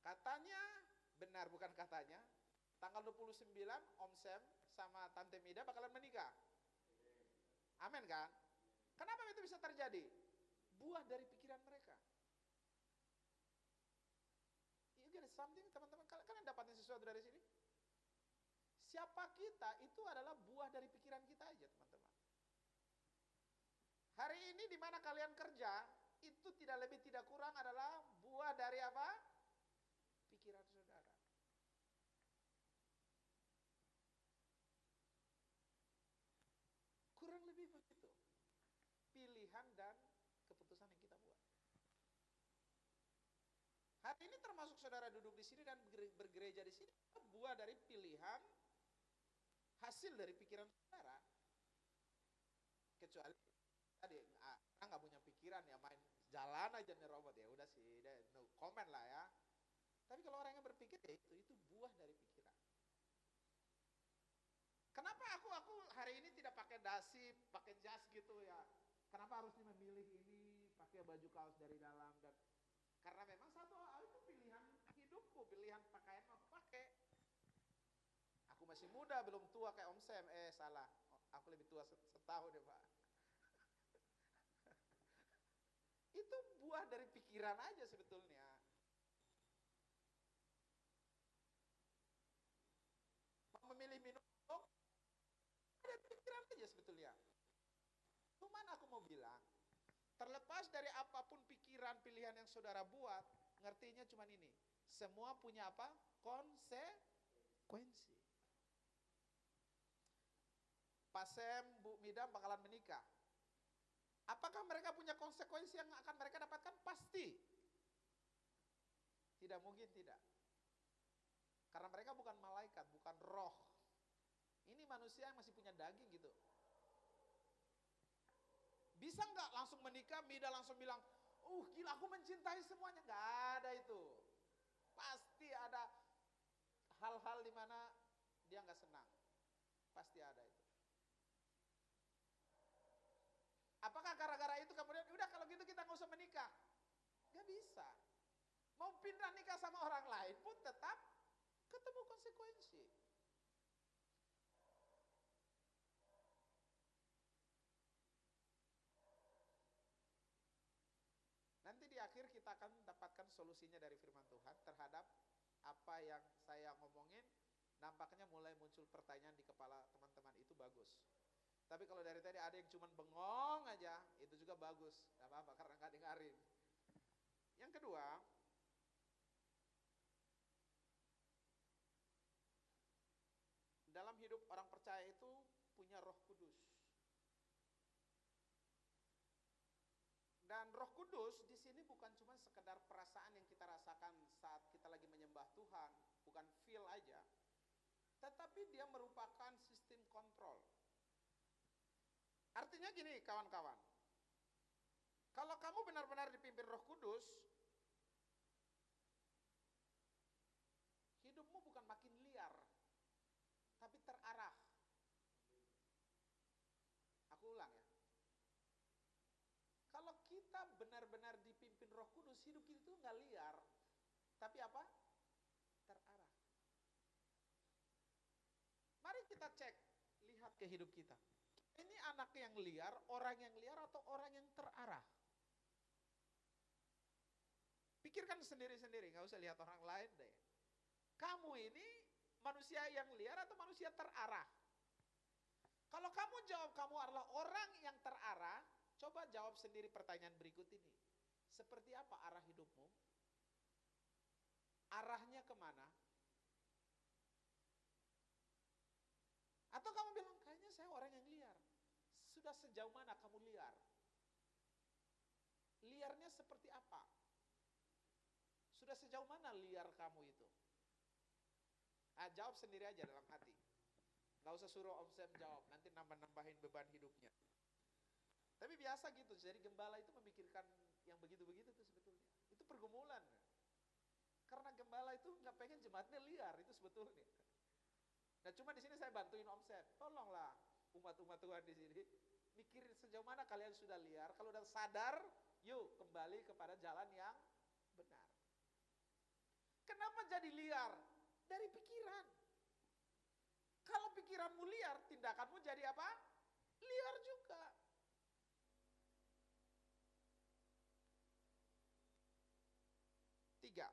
Katanya, benar bukan katanya, tanggal 29 Om Sam sama Tante Mida bakalan menikah. Amin kan? Kenapa itu bisa terjadi? Buah dari pikiran mereka. You get something teman-teman? Kalian dapatin sesuatu dari sini? Siapa kita itu adalah buah dari pikiran kita aja teman-teman. Hari ini di mana kalian kerja, itu tidak lebih tidak kurang adalah buah dari apa? Pikiran saudara. Kurang lebih begitu. Pilihan dan keputusan yang kita buat. Hari ini termasuk saudara duduk di sini dan bergereja di sini, buah dari pilihan, hasil dari pikiran saudara. Kecuali tadi orang nggak punya pikiran ya, main jalan aja nih robot, ya udah sih, no comment lah ya. Tapi kalau orang yang berpikir ya itu buah dari pikiran. Kenapa aku hari ini tidak pakai dasi, pakai jas gitu ya? Kenapa harus memilih ini, pakai baju kaos dari dalam, dan karena memang satu itu pilihan hidupku, pilihan pakaian mau aku pakai. Aku masih muda, belum tua kayak Om Sam. Salah, aku lebih tua setahun ya Pak. Itu buah dari pikiran aja sebetulnya. Mau memilih minum, ada pikiran aja sebetulnya. Cuman aku mau bilang, terlepas dari apapun pikiran pilihan yang saudara buat, ngertinya cuman ini. Semua punya apa? Konsekuensi. Pak Sam, Bu Mida bakalan menikah. Apakah mereka punya konsekuensi yang akan mereka dapatkan? Pasti. Tidak mungkin tidak. Karena mereka bukan malaikat, bukan roh. Ini manusia yang masih punya daging gitu. Bisa nggak langsung menikah, Mida langsung bilang, gila aku mencintai semuanya. Nggak ada itu. Pasti ada hal-hal di mana dia nggak senang. Pasti ada itu. Apakah gara-gara itu kemudian, udah kalau gitu kita nggak usah menikah? Nggak bisa. Mau pindah nikah sama orang lain pun tetap ketemu konsekuensi. Nanti di akhir kita akan dapatkan solusinya dari firman Tuhan terhadap apa yang saya ngomongin. Nampaknya mulai muncul pertanyaan di kepala teman-teman, itu bagus. Tapi kalau dari tadi ada yang cuman bengong aja, itu juga bagus. Gak apa-apa karena gak dengerin. Yang kedua, punya Roh Kudus. Dan Roh Kudus di sini bukan cuma sekedar perasaan yang kita rasakan saat kita lagi menyembah Tuhan, bukan feel aja, tetapi dia merupakan sistem kontrol. Artinya gini kawan-kawan, kalau kamu benar-benar dipimpin Roh Kudus, hidupmu bukan makin liar, tapi terarah. Aku ulang ya. Kalau kita benar-benar dipimpin Roh Kudus, hidup kita itu nggak liar, tapi apa? Terarah. Mari kita cek, lihat ke hidup kita. Ini anak yang liar, orang yang liar, atau orang yang terarah? Pikirkan sendiri-sendiri, nggak usah lihat orang lain deh. Kamu ini manusia yang liar atau manusia terarah? Kalau kamu jawab kamu adalah orang yang terarah, coba jawab sendiri pertanyaan berikut ini. Seperti apa arah hidupmu? Arahnya kemana? Atau kamu bilang, kayaknya saya orang yang liar. Sudah sejauh mana kamu liar? Liarnya seperti apa? Sudah sejauh mana liar kamu itu? Jawab sendiri aja dalam hati. Gak usah suruh Om Sam jawab, nanti nambah-nambahin beban hidupnya. Tapi biasa gitu, jadi gembala itu memikirkan yang begitu-begitu tuh sebetulnya. Itu pergumulan. Karena gembala itu nggak pengen jemaatnya liar, itu sebetulnya. Nah cuma di sini saya bantuin Om Sam, tolonglah umat-umat Tuhan di sini, mikirin sejauh mana kalian sudah liar. Kalau udah sadar, yuk kembali kepada jalan yang benar. Kenapa jadi liar? Dari pikiran. Kalau pikiranmu liar, tindakanmu jadi apa? Liar juga. Tiga.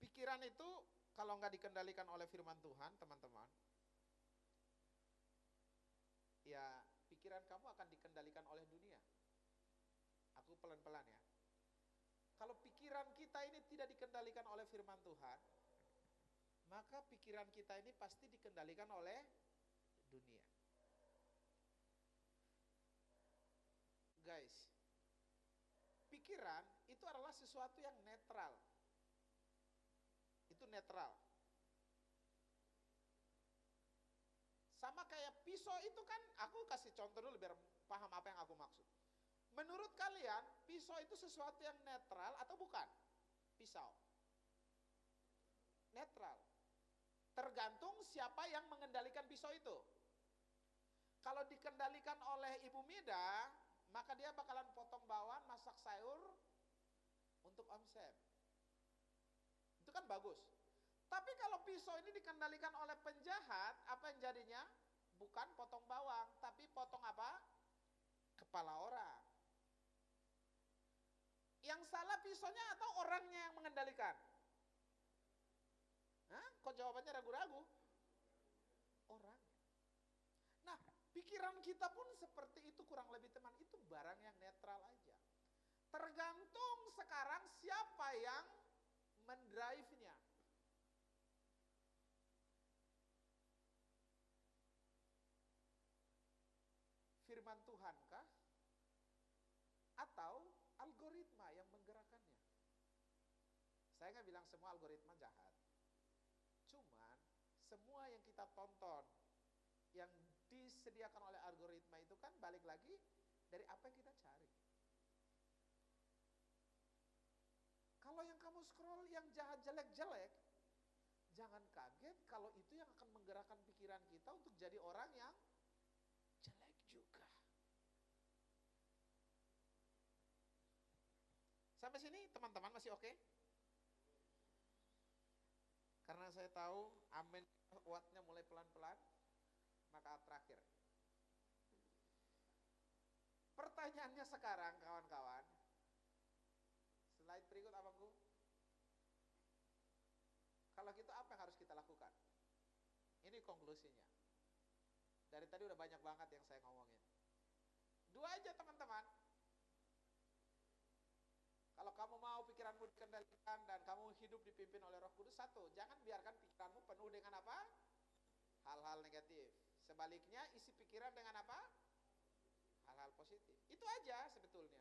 Pikiran itu kalau nggak dikendalikan oleh firman Tuhan, teman-teman, ya pikiran kamu akan dikendalikan oleh dunia. Aku pelan-pelan ya. Kalau pikiran kita ini tidak dikendalikan oleh firman Tuhan, maka pikiran kita ini pasti dikendalikan oleh dunia. Guys, pikiran itu adalah sesuatu yang netral. Itu netral. Sama kayak pisau itu kan, aku kasih contoh dulu biar paham apa yang aku maksud. Menurut kalian, pisau itu sesuatu yang netral atau bukan? Pisau. Netral. Tergantung siapa yang mengendalikan pisau itu. Kalau dikendalikan oleh Ibu Mida, maka dia bakalan potong bawang, masak sayur untuk Om Sam. Itu kan bagus. Tapi kalau pisau ini dikendalikan oleh penjahat, apa yang jadinya? Bukan potong bawang, tapi potong apa? Kepala orang. Yang salah pisaunya atau orangnya yang mengendalikan? Hah? Kok jawabannya ragu-ragu? Orangnya. Nah, pikiran kita pun seperti itu kurang lebih teman. Itu barang yang netral aja. Tergantung sekarang siapa yang mendrive-nya. Firman Tuhankah? Atau algoritma yang menggerakkannya? Saya nggak bilang semua algoritma jahat. Cuman semua yang kita tonton, yang disediakan oleh algoritma itu kan balik lagi dari apa yang kita cari. Kalau yang kamu scroll yang jahat jelek-jelek, jangan kaget kalau itu yang akan menggerakkan pikiran kita untuk jadi orang yang jelek juga. Sampai sini teman-teman masih oke? Karena saya tahu amin wattnya mulai pelan-pelan, maka terakhir. Pertanyaannya sekarang kawan-kawan, slide berikut abangku. Kalau gitu apa yang harus kita lakukan? Ini konklusinya. Dari tadi udah banyak banget yang saya ngomongin. Dua aja teman-teman. Kalau kamu mau pikiran pikiranmu dikendalikan dan kamu hidup dipimpin oleh Roh Kudus, satu, jangan biarkan pikiranmu penuh dengan apa? Hal-hal negatif. Sebaliknya, isi pikiran dengan apa? Hal-hal positif. Itu aja sebetulnya.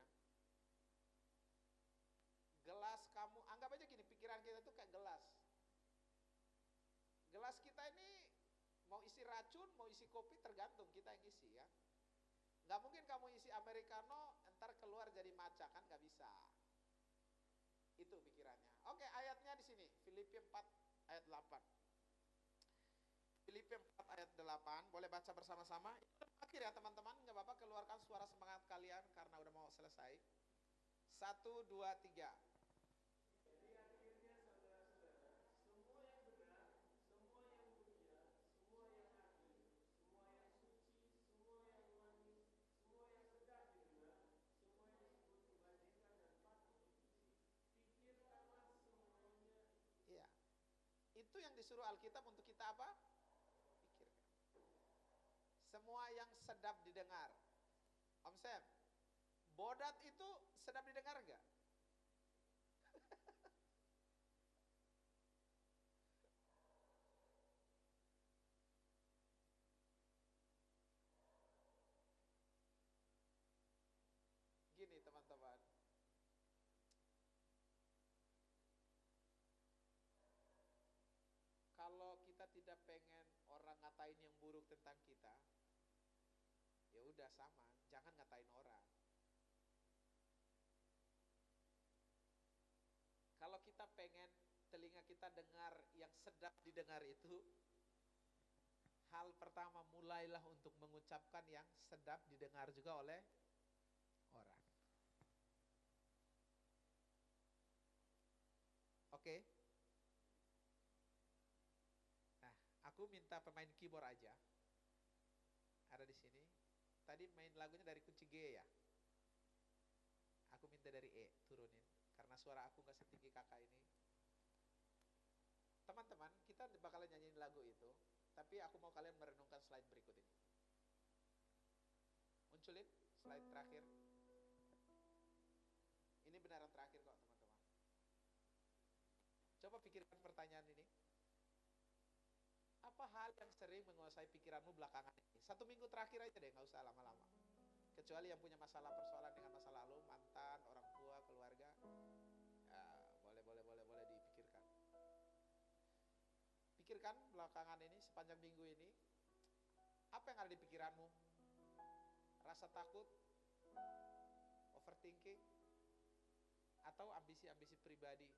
Gelas kamu, anggap aja gini, pikiran kita tuh kayak gelas. Gelas kita ini mau isi racun, mau isi kopi, tergantung kita yang isi ya. Gak mungkin kamu isi americano, ntar keluar jadi matcha, kan gak bisa. Itu pikirannya. Oke, ayatnya di sini, Filipi 4 ayat 8. Filipi 4 ayat 8, boleh baca bersama-sama. Itu akhir ya teman-teman, gak apa-apa, keluarkan suara semangat kalian karena udah mau selesai. 1, 2, 3. Iya, itu yang disuruh Alkitab untuk kita apa? Pikirkan. Semua yang sedap didengar. Om Sam, bodat itu sedap didengar gak? Gini teman-teman, kalau kita tidak pengen orang ngatain yang buruk tentang kita, ya udah sama, jangan ngatain orang. Kalau kita pengen telinga kita dengar yang sedap didengar itu, hal pertama mulailah untuk mengucapkan yang sedap didengar juga oleh orang. Oke? Nah, aku minta pemain keyboard aja. Ada di sini. Tadi main lagunya dari kunci G ya. Aku minta dari E, turunin. Karena suara aku gak setinggi kakak ini. Teman-teman, kita bakalan nyanyiin lagu itu. Tapi aku mau kalian merenungkan slide berikut ini. Munculin slide terakhir. Ini beneran terakhir kok teman-teman. Coba pikirkan pertanyaan ini. Apa hal yang sering menguasai pikiranmu belakangan ini? 1 minggu terakhir aja deh, gak usah lama-lama. Kecuali yang punya masalah persoalan dengan masa lalu, mantan, orang tua, keluarga, ya, boleh dipikirkan. Pikirkan belakangan ini, sepanjang minggu ini, apa yang ada di pikiranmu? Rasa takut, overthinking, atau ambisi-ambisi pribadi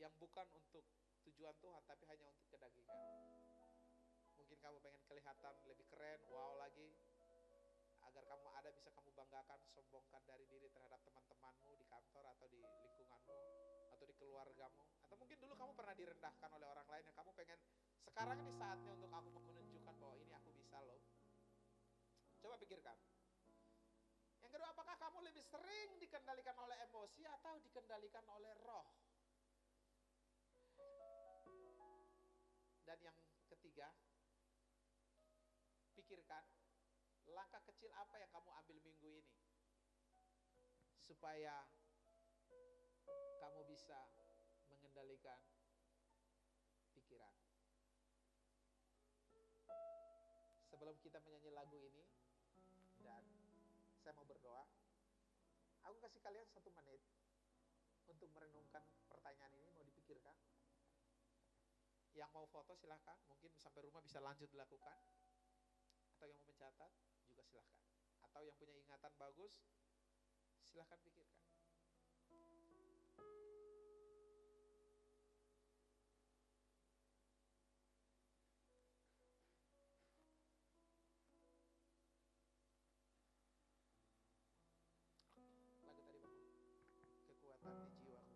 yang bukan untuk tujuan Tuhan tapi hanya untuk kedagingan. Mungkin kamu pengen kelihatan lebih keren, wow lagi, agar kamu ada bisa kamu banggakan, sombongkan dari diri terhadap teman-temanmu di kantor atau di lingkunganmu atau di keluargamu. Atau mungkin dulu kamu pernah direndahkan oleh orang lain yang kamu pengen, sekarang ini saatnya untuk aku menunjukkan bahwa ini aku bisa loh. Coba pikirkan. Yang kedua, apakah kamu lebih sering dikendalikan oleh emosi atau dikendalikan oleh roh? Dan yang ketiga, pikirkan langkah kecil apa yang kamu ambil minggu ini supaya kamu bisa mengendalikan pikiran. Sebelum kita menyanyi lagu ini dan saya mau berdoa, aku kasih kalian 1 menit untuk merenungkan pertanyaan ini, mau dipikirkan. Yang mau foto silahkan, mungkin sampai rumah bisa lanjut dilakukan. Atau yang mau mencatat juga silahkan. Atau yang punya ingatan bagus, silahkan pikirkan. Lagu tadi Bang, kekuatan di jiwaku.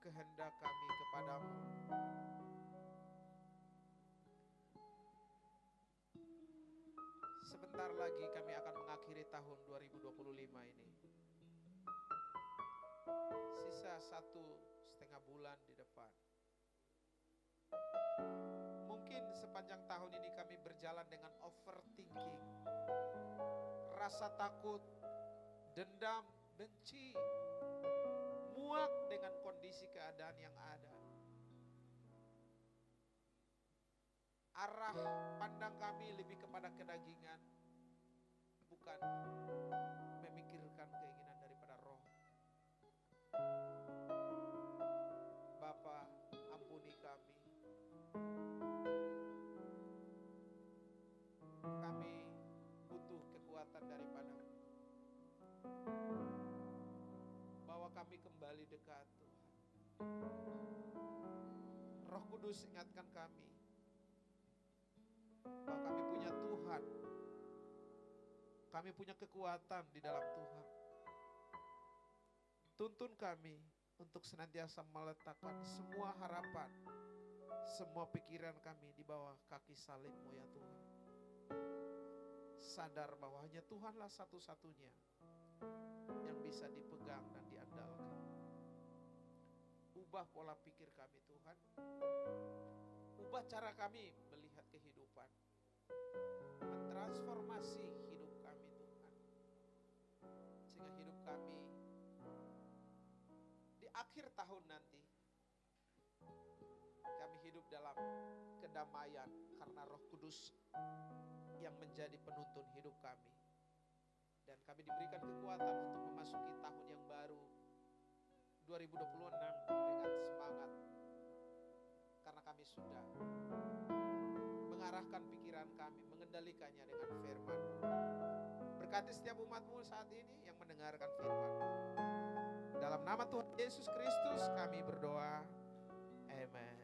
kehendak kami kepadamu. Sebentar lagi kami akan mengakhiri tahun 2025 ini. Sisa 1,5 bulan di depan. Mungkin sepanjang tahun ini kami berjalan dengan overthinking, rasa takut, dendam, benci, muak dengan kondisi keadaan yang ada. arah pandang kami lebih kepada kedagingan, bukan memikirkan keinginan daripada roh. Bapa, ampuni kami. Kami butuh kekuatan daripada-Mu. Bawa kami kembali dekat, Tuhan. Roh Kudus, ingatkan kami bahwa kami punya Tuhan. Kami punya kekuatan di dalam Tuhan. Tuntun kami untuk senantiasa meletakkan semua harapan, semua pikiran kami di bawah kaki salib-Mu ya Tuhan. Sadar bahwa hanya Tuhanlah satu-satunya yang bisa dipegang dan diandalkan. Ubah pola pikir kami Tuhan. Ubah cara kami melihat kehidupan. Mentransformasi hidup kami Tuhan. Sehingga hidup kami di akhir tahun nanti, kami hidup dalam kedamaian karena Roh Kudus yang menjadi penuntun hidup kami. Dan kami diberikan kekuatan untuk memasuki tahun yang baru 2026 dengan semangat. Karena kami sudah mengarahkan pikiran kami, mengendalikannya dengan firman. Berkati setiap umat-Mu saat ini yang mendengarkan firman. Dalam nama Tuhan Yesus Kristus kami berdoa. Amen.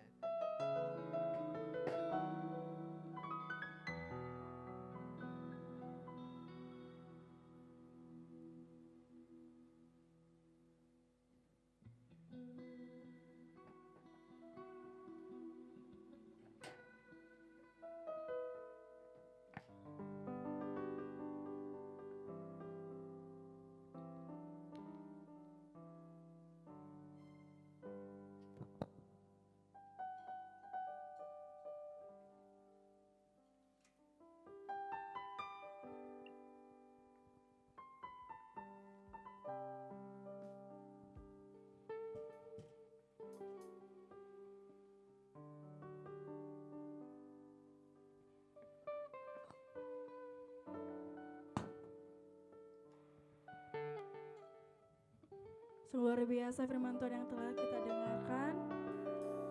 Luar biasa firman Tuhan yang telah kita dengarkan.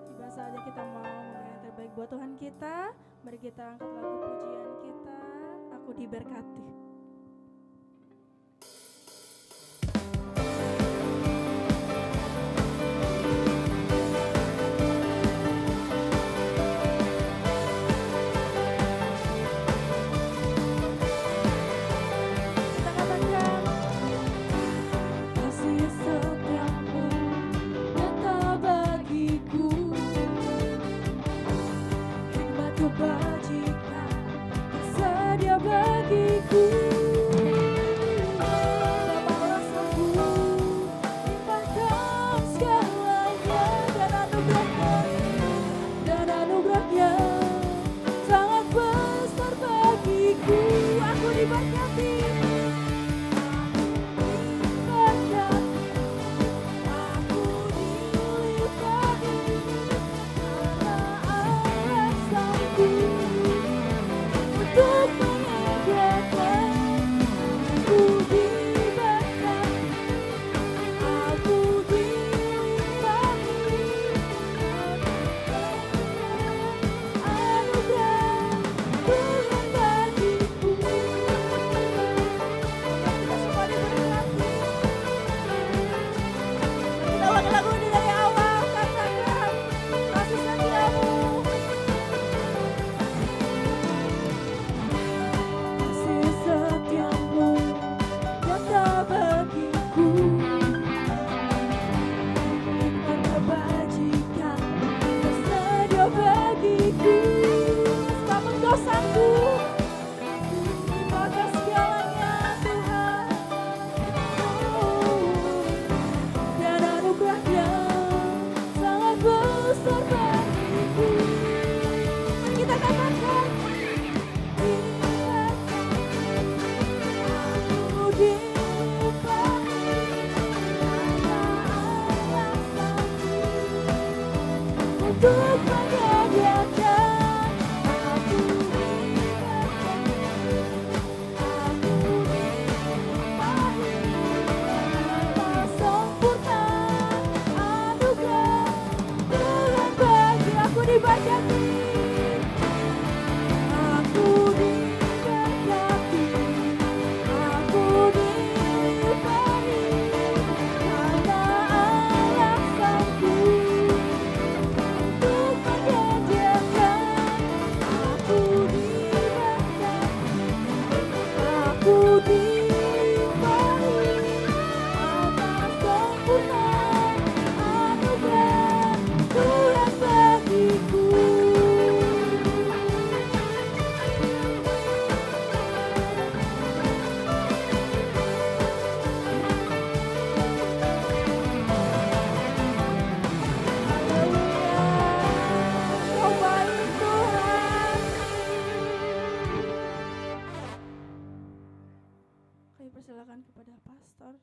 Tiba saatnya kita mau memberikan yang terbaik buat Tuhan kita. Mari kita angkat lagu pujian kita, Aku Diberkati. Kebajikan tersedia bagiku. Untuk menyediakan kepada pastor.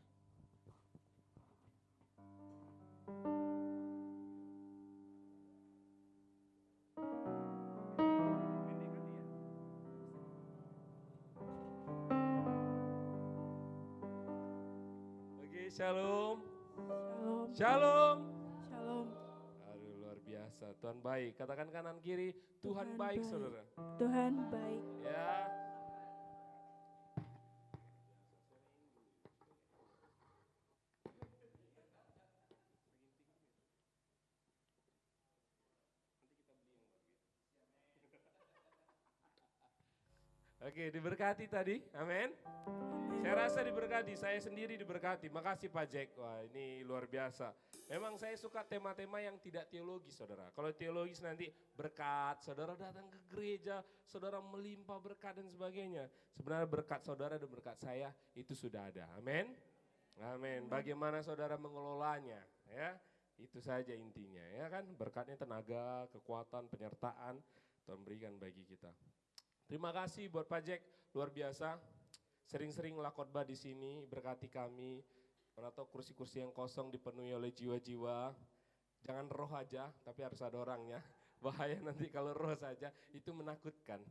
Oke, shalom. Shalom. Shalom. Shalom. Aduh, luar biasa. Tuhan baik. Katakan kanan kiri, Tuhan baik, saudara. Tuhan baik. Ya. Oke, diberkati tadi, amin. Saya rasa diberkati, saya sendiri diberkati. Makasih Pak Jack, wah ini luar biasa. Memang saya suka tema-tema yang tidak teologis, saudara. Kalau teologis nanti berkat, saudara datang ke gereja, saudara melimpah berkat dan sebagainya. Sebenarnya berkat saudara dan berkat saya itu sudah ada, amin. Amin. Bagaimana saudara mengelolanya, ya itu saja intinya, ya kan. Berkatnya tenaga, kekuatan, penyertaan Tuhan berikan bagi kita. Terima kasih buat Pak Jack, luar biasa. Sering-sering khotbah di sini, berkati kami. Atau kursi-kursi yang kosong dipenuhi oleh jiwa-jiwa. Jangan roh aja, tapi harus ada orangnya. Bahaya nanti kalau roh saja, itu menakutkan.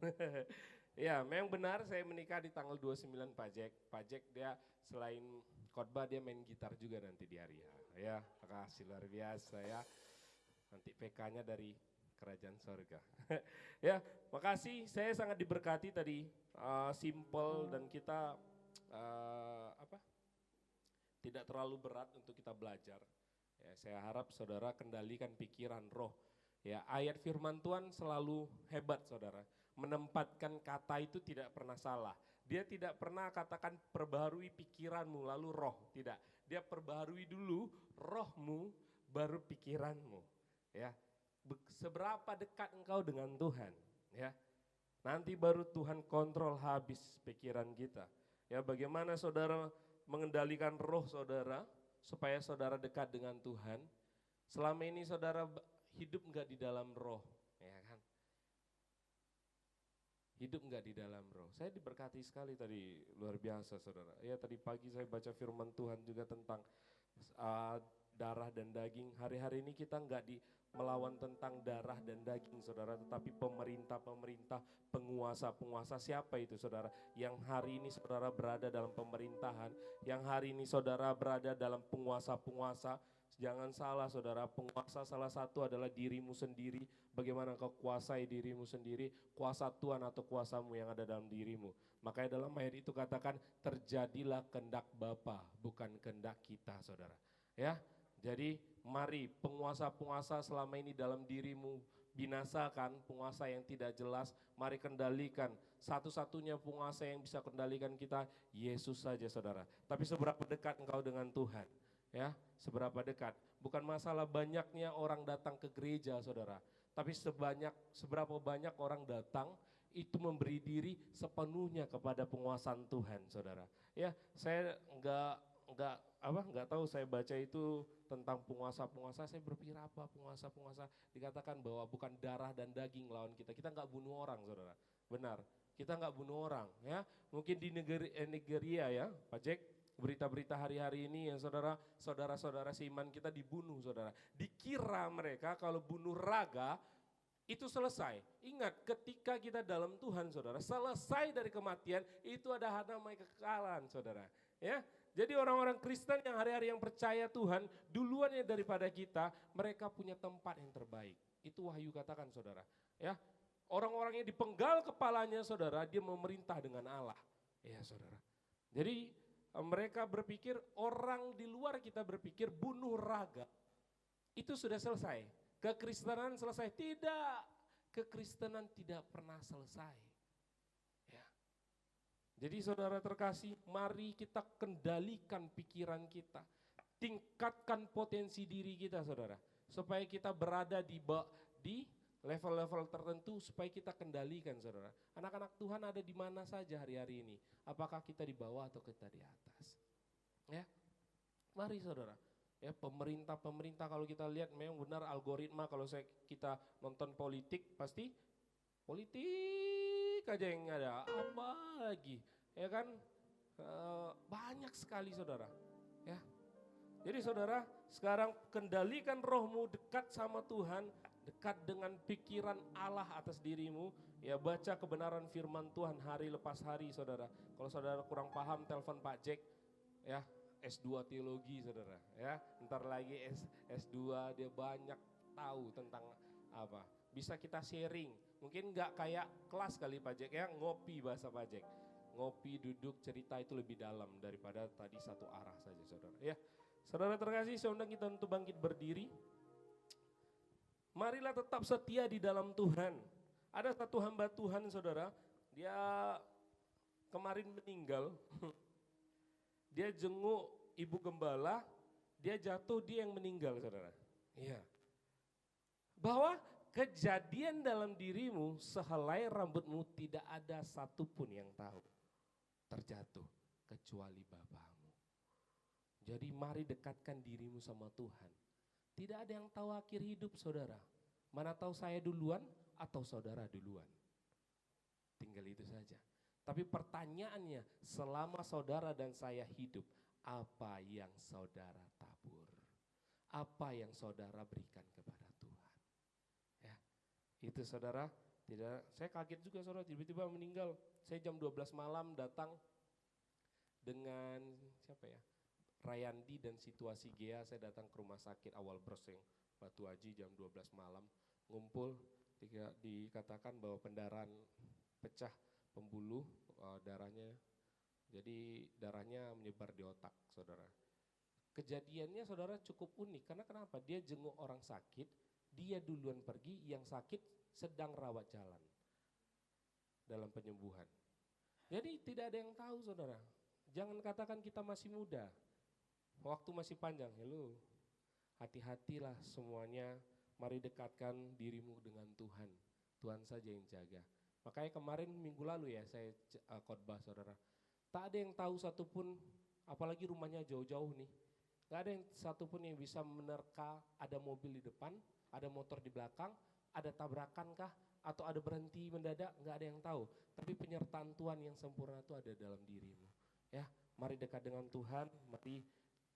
Ya, memang benar saya menikah di tanggal 29 Pak Jack. Pak Jack dia selain khotbah dia main gitar juga nanti di hari H. Ya, makasih luar biasa ya. Nanti PK-nya dari Kerajaan Sorga. Ya, makasih. Saya sangat diberkati tadi, simple dan kita tidak terlalu berat untuk kita belajar. Ya, saya harap saudara kendalikan pikiran roh. Ya, ayat firman Tuhan selalu hebat saudara. Menempatkan kata itu tidak pernah salah. Dia tidak pernah katakan perbaharui pikiranmu lalu roh, tidak. Dia perbaharui dulu rohmu baru pikiranmu. Ya. Seberapa dekat engkau dengan Tuhan, ya. Nanti baru Tuhan kontrol habis pikiran kita. Ya, bagaimana saudara mengendalikan roh saudara supaya saudara dekat dengan Tuhan. Selama ini saudara hidup enggak di dalam roh, ya kan? Hidup enggak di dalam roh. Saya diberkati sekali tadi, luar biasa saudara. Ya, tadi pagi saya baca firman Tuhan juga tentang darah dan daging. Hari-hari ini kita enggak melawan tentang darah dan daging saudara, tetapi pemerintah-pemerintah, penguasa-penguasa. Siapa itu saudara? Yang hari ini saudara berada dalam pemerintahan, yang hari ini saudara berada dalam penguasa-penguasa. Jangan salah saudara, penguasa salah satu adalah dirimu sendiri. Bagaimana kau kuasai dirimu sendiri, kuasa Tuhan atau kuasamu yang ada dalam dirimu. Makanya dalam ayat itu katakan, terjadilah kehendak Bapa, bukan kehendak kita saudara. Ya, jadi mari penguasa-penguasa selama ini dalam dirimu binasakan, penguasa yang tidak jelas, mari kendalikan. Satu-satunya penguasa yang bisa kendalikan kita, Yesus saja saudara. Tapi seberapa dekat engkau dengan Tuhan? Ya, seberapa dekat? Bukan masalah banyaknya orang datang ke gereja saudara, tapi seberapa banyak orang datang itu memberi diri sepenuhnya kepada penguasaan Tuhan saudara. Ya, saya enggak tahu, saya baca itu tentang penguasa-penguasa, saya berpikir apa penguasa-penguasa, dikatakan bahwa bukan darah dan daging lawan kita. Kita enggak bunuh orang saudara, benar, kita enggak bunuh orang ya. Mungkin di Nigeria ya Pak Jack, berita-berita hari-hari ini yang saudara-saudara seiman kita dibunuh saudara. Dikira mereka kalau bunuh raga itu selesai. Ingat, ketika kita dalam Tuhan saudara, selesai dari kematian itu ada namanya kekekalan saudara. Ya, jadi orang-orang Kristen yang hari-hari yang percaya Tuhan duluannya daripada kita, mereka punya tempat yang terbaik. Itu Wahyu katakan saudara. Ya, orang-orang yang dipenggal kepalanya saudara, dia memerintah dengan Allah. Ya saudara. Jadi mereka berpikir, orang di luar kita berpikir bunuh raga itu sudah selesai. Kekristenan selesai. Tidak, kekristenan tidak pernah selesai. Ya. Jadi saudara terkasih, mari kita kendalikan pikiran kita. Tingkatkan potensi diri kita saudara. Supaya kita berada di level-level tertentu, supaya kita kendalikan saudara. Anak-anak Tuhan ada di mana saja hari-hari ini. Apakah kita di bawah atau kita di atas? Ya, mari saudara. Ya, pemerintah kalau kita lihat memang benar algoritma, kalau kita nonton politik pasti politik aja yang ada, apa lagi, ya kan? Banyak sekali saudara. Ya. Jadi saudara, sekarang kendalikan rohmu, dekat sama Tuhan, dekat dengan pikiran Allah atas dirimu. Ya, baca kebenaran firman Tuhan hari lepas hari saudara. Kalau saudara kurang paham, telepon Pak Jack, ya, S2 teologi saudara. Ya, ntar lagi S2, dia banyak tahu tentang apa. Bisa kita sharing, mungkin nggak kayak kelas kali Pak Jack, ya, ngopi bahasa Pak Jack. Ngopi, duduk, cerita itu lebih dalam daripada tadi satu arah saja saudara. Ya, saudara terkasih, saya undang kita untuk bangkit berdiri. Marilah tetap setia di dalam Tuhan. Ada satu hamba Tuhan saudara, dia kemarin meninggal. Dia jenguk ibu gembala, dia jatuh, dia yang meninggal saudara. Iya. Bahwa kejadian dalam dirimu sehelai rambutmu tidak ada satupun yang tahu. Terjatuh kecuali Bapamu. Jadi mari dekatkan dirimu sama Tuhan. Tidak ada yang tahu akhir hidup saudara. Mana tahu saya duluan atau saudara duluan. Tinggal itu saja. Tapi pertanyaannya, selama saudara dan saya hidup, apa yang saudara tabur? Apa yang saudara berikan kepada Tuhan? Ya, itu saudara. Tidak, saya kaget juga saudara, tiba-tiba meninggal. Saya jam 12 malam datang dengan siapa ya? Rayandi dan situasi Gea, saya datang ke rumah sakit awal Broseng Batu Haji jam 12 malam. Ngumpul, dikatakan bahwa pendarahan pecah pembuluh darahnya. Jadi darahnya menyebar di otak saudara. Kejadiannya saudara cukup unik, karena kenapa? Dia jenguk orang sakit, dia duluan pergi, yang sakit sedang rawat jalan dalam penyembuhan. Jadi tidak ada yang tahu saudara. Jangan katakan kita masih muda, waktu masih panjang. Hello, hati-hatilah semuanya. Mari dekatkan dirimu dengan Tuhan. Tuhan saja yang jaga. Makanya kemarin minggu lalu ya saya khotbah saudara. Tak ada yang tahu satupun, apalagi rumahnya jauh-jauh nih. Gak ada yang satupun yang bisa menerka ada mobil di depan, ada motor di belakang, ada tabrakan kah, atau ada berhenti mendadak, gak ada yang tahu. Tapi penyertaan Tuhan yang sempurna itu ada dalam dirimu. Ya, mari dekat dengan Tuhan, mari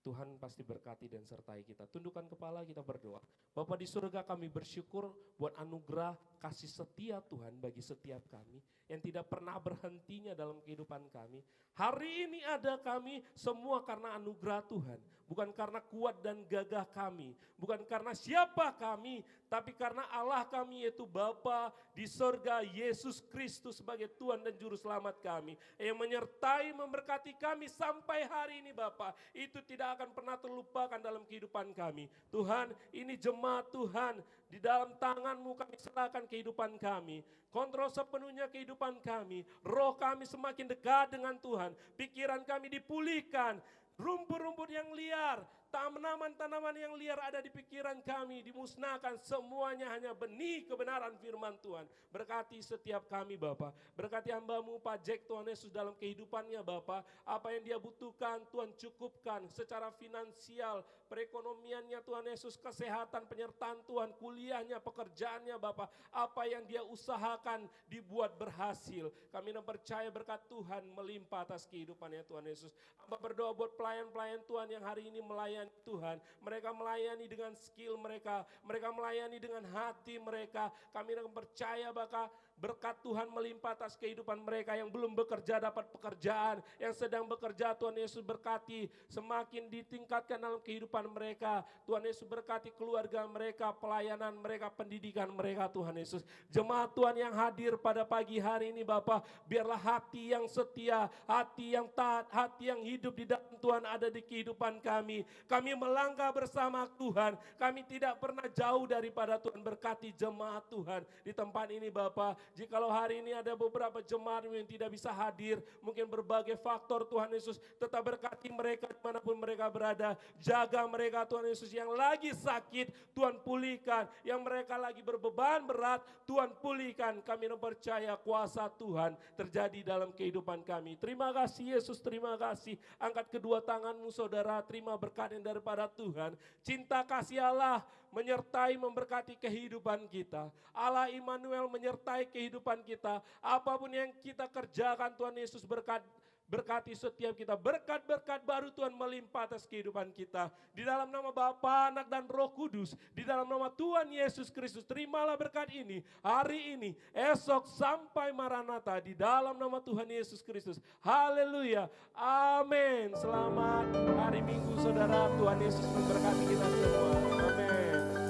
Tuhan pasti berkati dan sertai kita. Tundukkan kepala, kita berdoa. Bapa di surga, kami bersyukur buat anugerah kasih setia Tuhan bagi setiap kami yang tidak pernah berhentinya dalam kehidupan kami. Hari ini ada kami semua karena anugerah Tuhan. Bukan karena kuat dan gagah kami, bukan karena siapa kami, tapi karena Allah kami yaitu Bapa di surga, Yesus Kristus sebagai Tuhan dan Juru Selamat kami. Yang menyertai memberkati kami sampai hari ini Bapa. Itu tidak akan pernah terlupakan dalam kehidupan kami. Tuhan, ini jemaat Tuhan, di dalam tangan-Mu kami serahkan kehidupan kami. Kontrol sepenuhnya kehidupan kami. Roh kami semakin dekat dengan Tuhan. Pikiran kami dipulihkan. Rumput-rumput yang liar, tanaman-tanaman yang liar ada di pikiran kami, dimusnahkan, semuanya hanya benih kebenaran firman Tuhan. Berkati setiap kami Bapa, berkati hamba-Mu Pak Jack Tuhan Yesus dalam kehidupannya Bapa. Apa yang dia butuhkan Tuhan cukupkan secara finansial, perekonomiannya Tuhan Yesus, kesehatan, penyertaan Tuhan, kuliahnya, pekerjaannya Bapa. Apa yang dia usahakan dibuat berhasil. Kami percaya berkat Tuhan melimpah atas kehidupannya Tuhan Yesus. Hamba berdoa buat pelayan-pelayan Tuhan yang hari ini melayani Tuhan. Mereka melayani dengan skill mereka. Mereka melayani dengan hati mereka. Kami percaya bahkan berkat Tuhan melimpah atas kehidupan mereka. Yang belum bekerja dapat pekerjaan. Yang sedang bekerja Tuhan Yesus berkati. Semakin ditingkatkan dalam kehidupan mereka. Tuhan Yesus berkati keluarga mereka, pelayanan mereka, pendidikan mereka Tuhan Yesus. Jemaat Tuhan yang hadir pada pagi hari ini Bapa, biarlah hati yang setia, hati yang taat, hati yang hidup di dalam Tuhan ada di kehidupan kami. Kami melangkah bersama Tuhan. Kami tidak pernah jauh daripada Tuhan. Berkati jemaat Tuhan di tempat ini Bapa. Jikalau hari ini ada beberapa jemaat yang tidak bisa hadir, mungkin berbagai faktor Tuhan Yesus, tetap berkati mereka dimanapun mereka berada. Jaga mereka Tuhan Yesus, yang lagi sakit Tuhan pulihkan. Yang mereka lagi berbeban berat Tuhan pulihkan. Kami percaya kuasa Tuhan terjadi dalam kehidupan kami. Terima kasih Yesus, terima kasih. Angkat kedua tanganmu saudara, terima berkat yang daripada Tuhan. Cinta kasih Allah menyertai memberkati kehidupan kita. Allah Immanuel menyertai kehidupan kita. Apapun yang kita kerjakan Tuhan Yesus Berkati setiap kita, berkat-berkat baru Tuhan melimpah atas kehidupan kita. Di dalam nama Bapa, Anak dan Roh Kudus, di dalam nama Tuhan Yesus Kristus, terimalah berkat ini, hari ini, esok sampai Maranatha, di dalam nama Tuhan Yesus Kristus. Haleluya, amin. Selamat hari Minggu saudara, Tuhan Yesus memberkati kita semua, amin.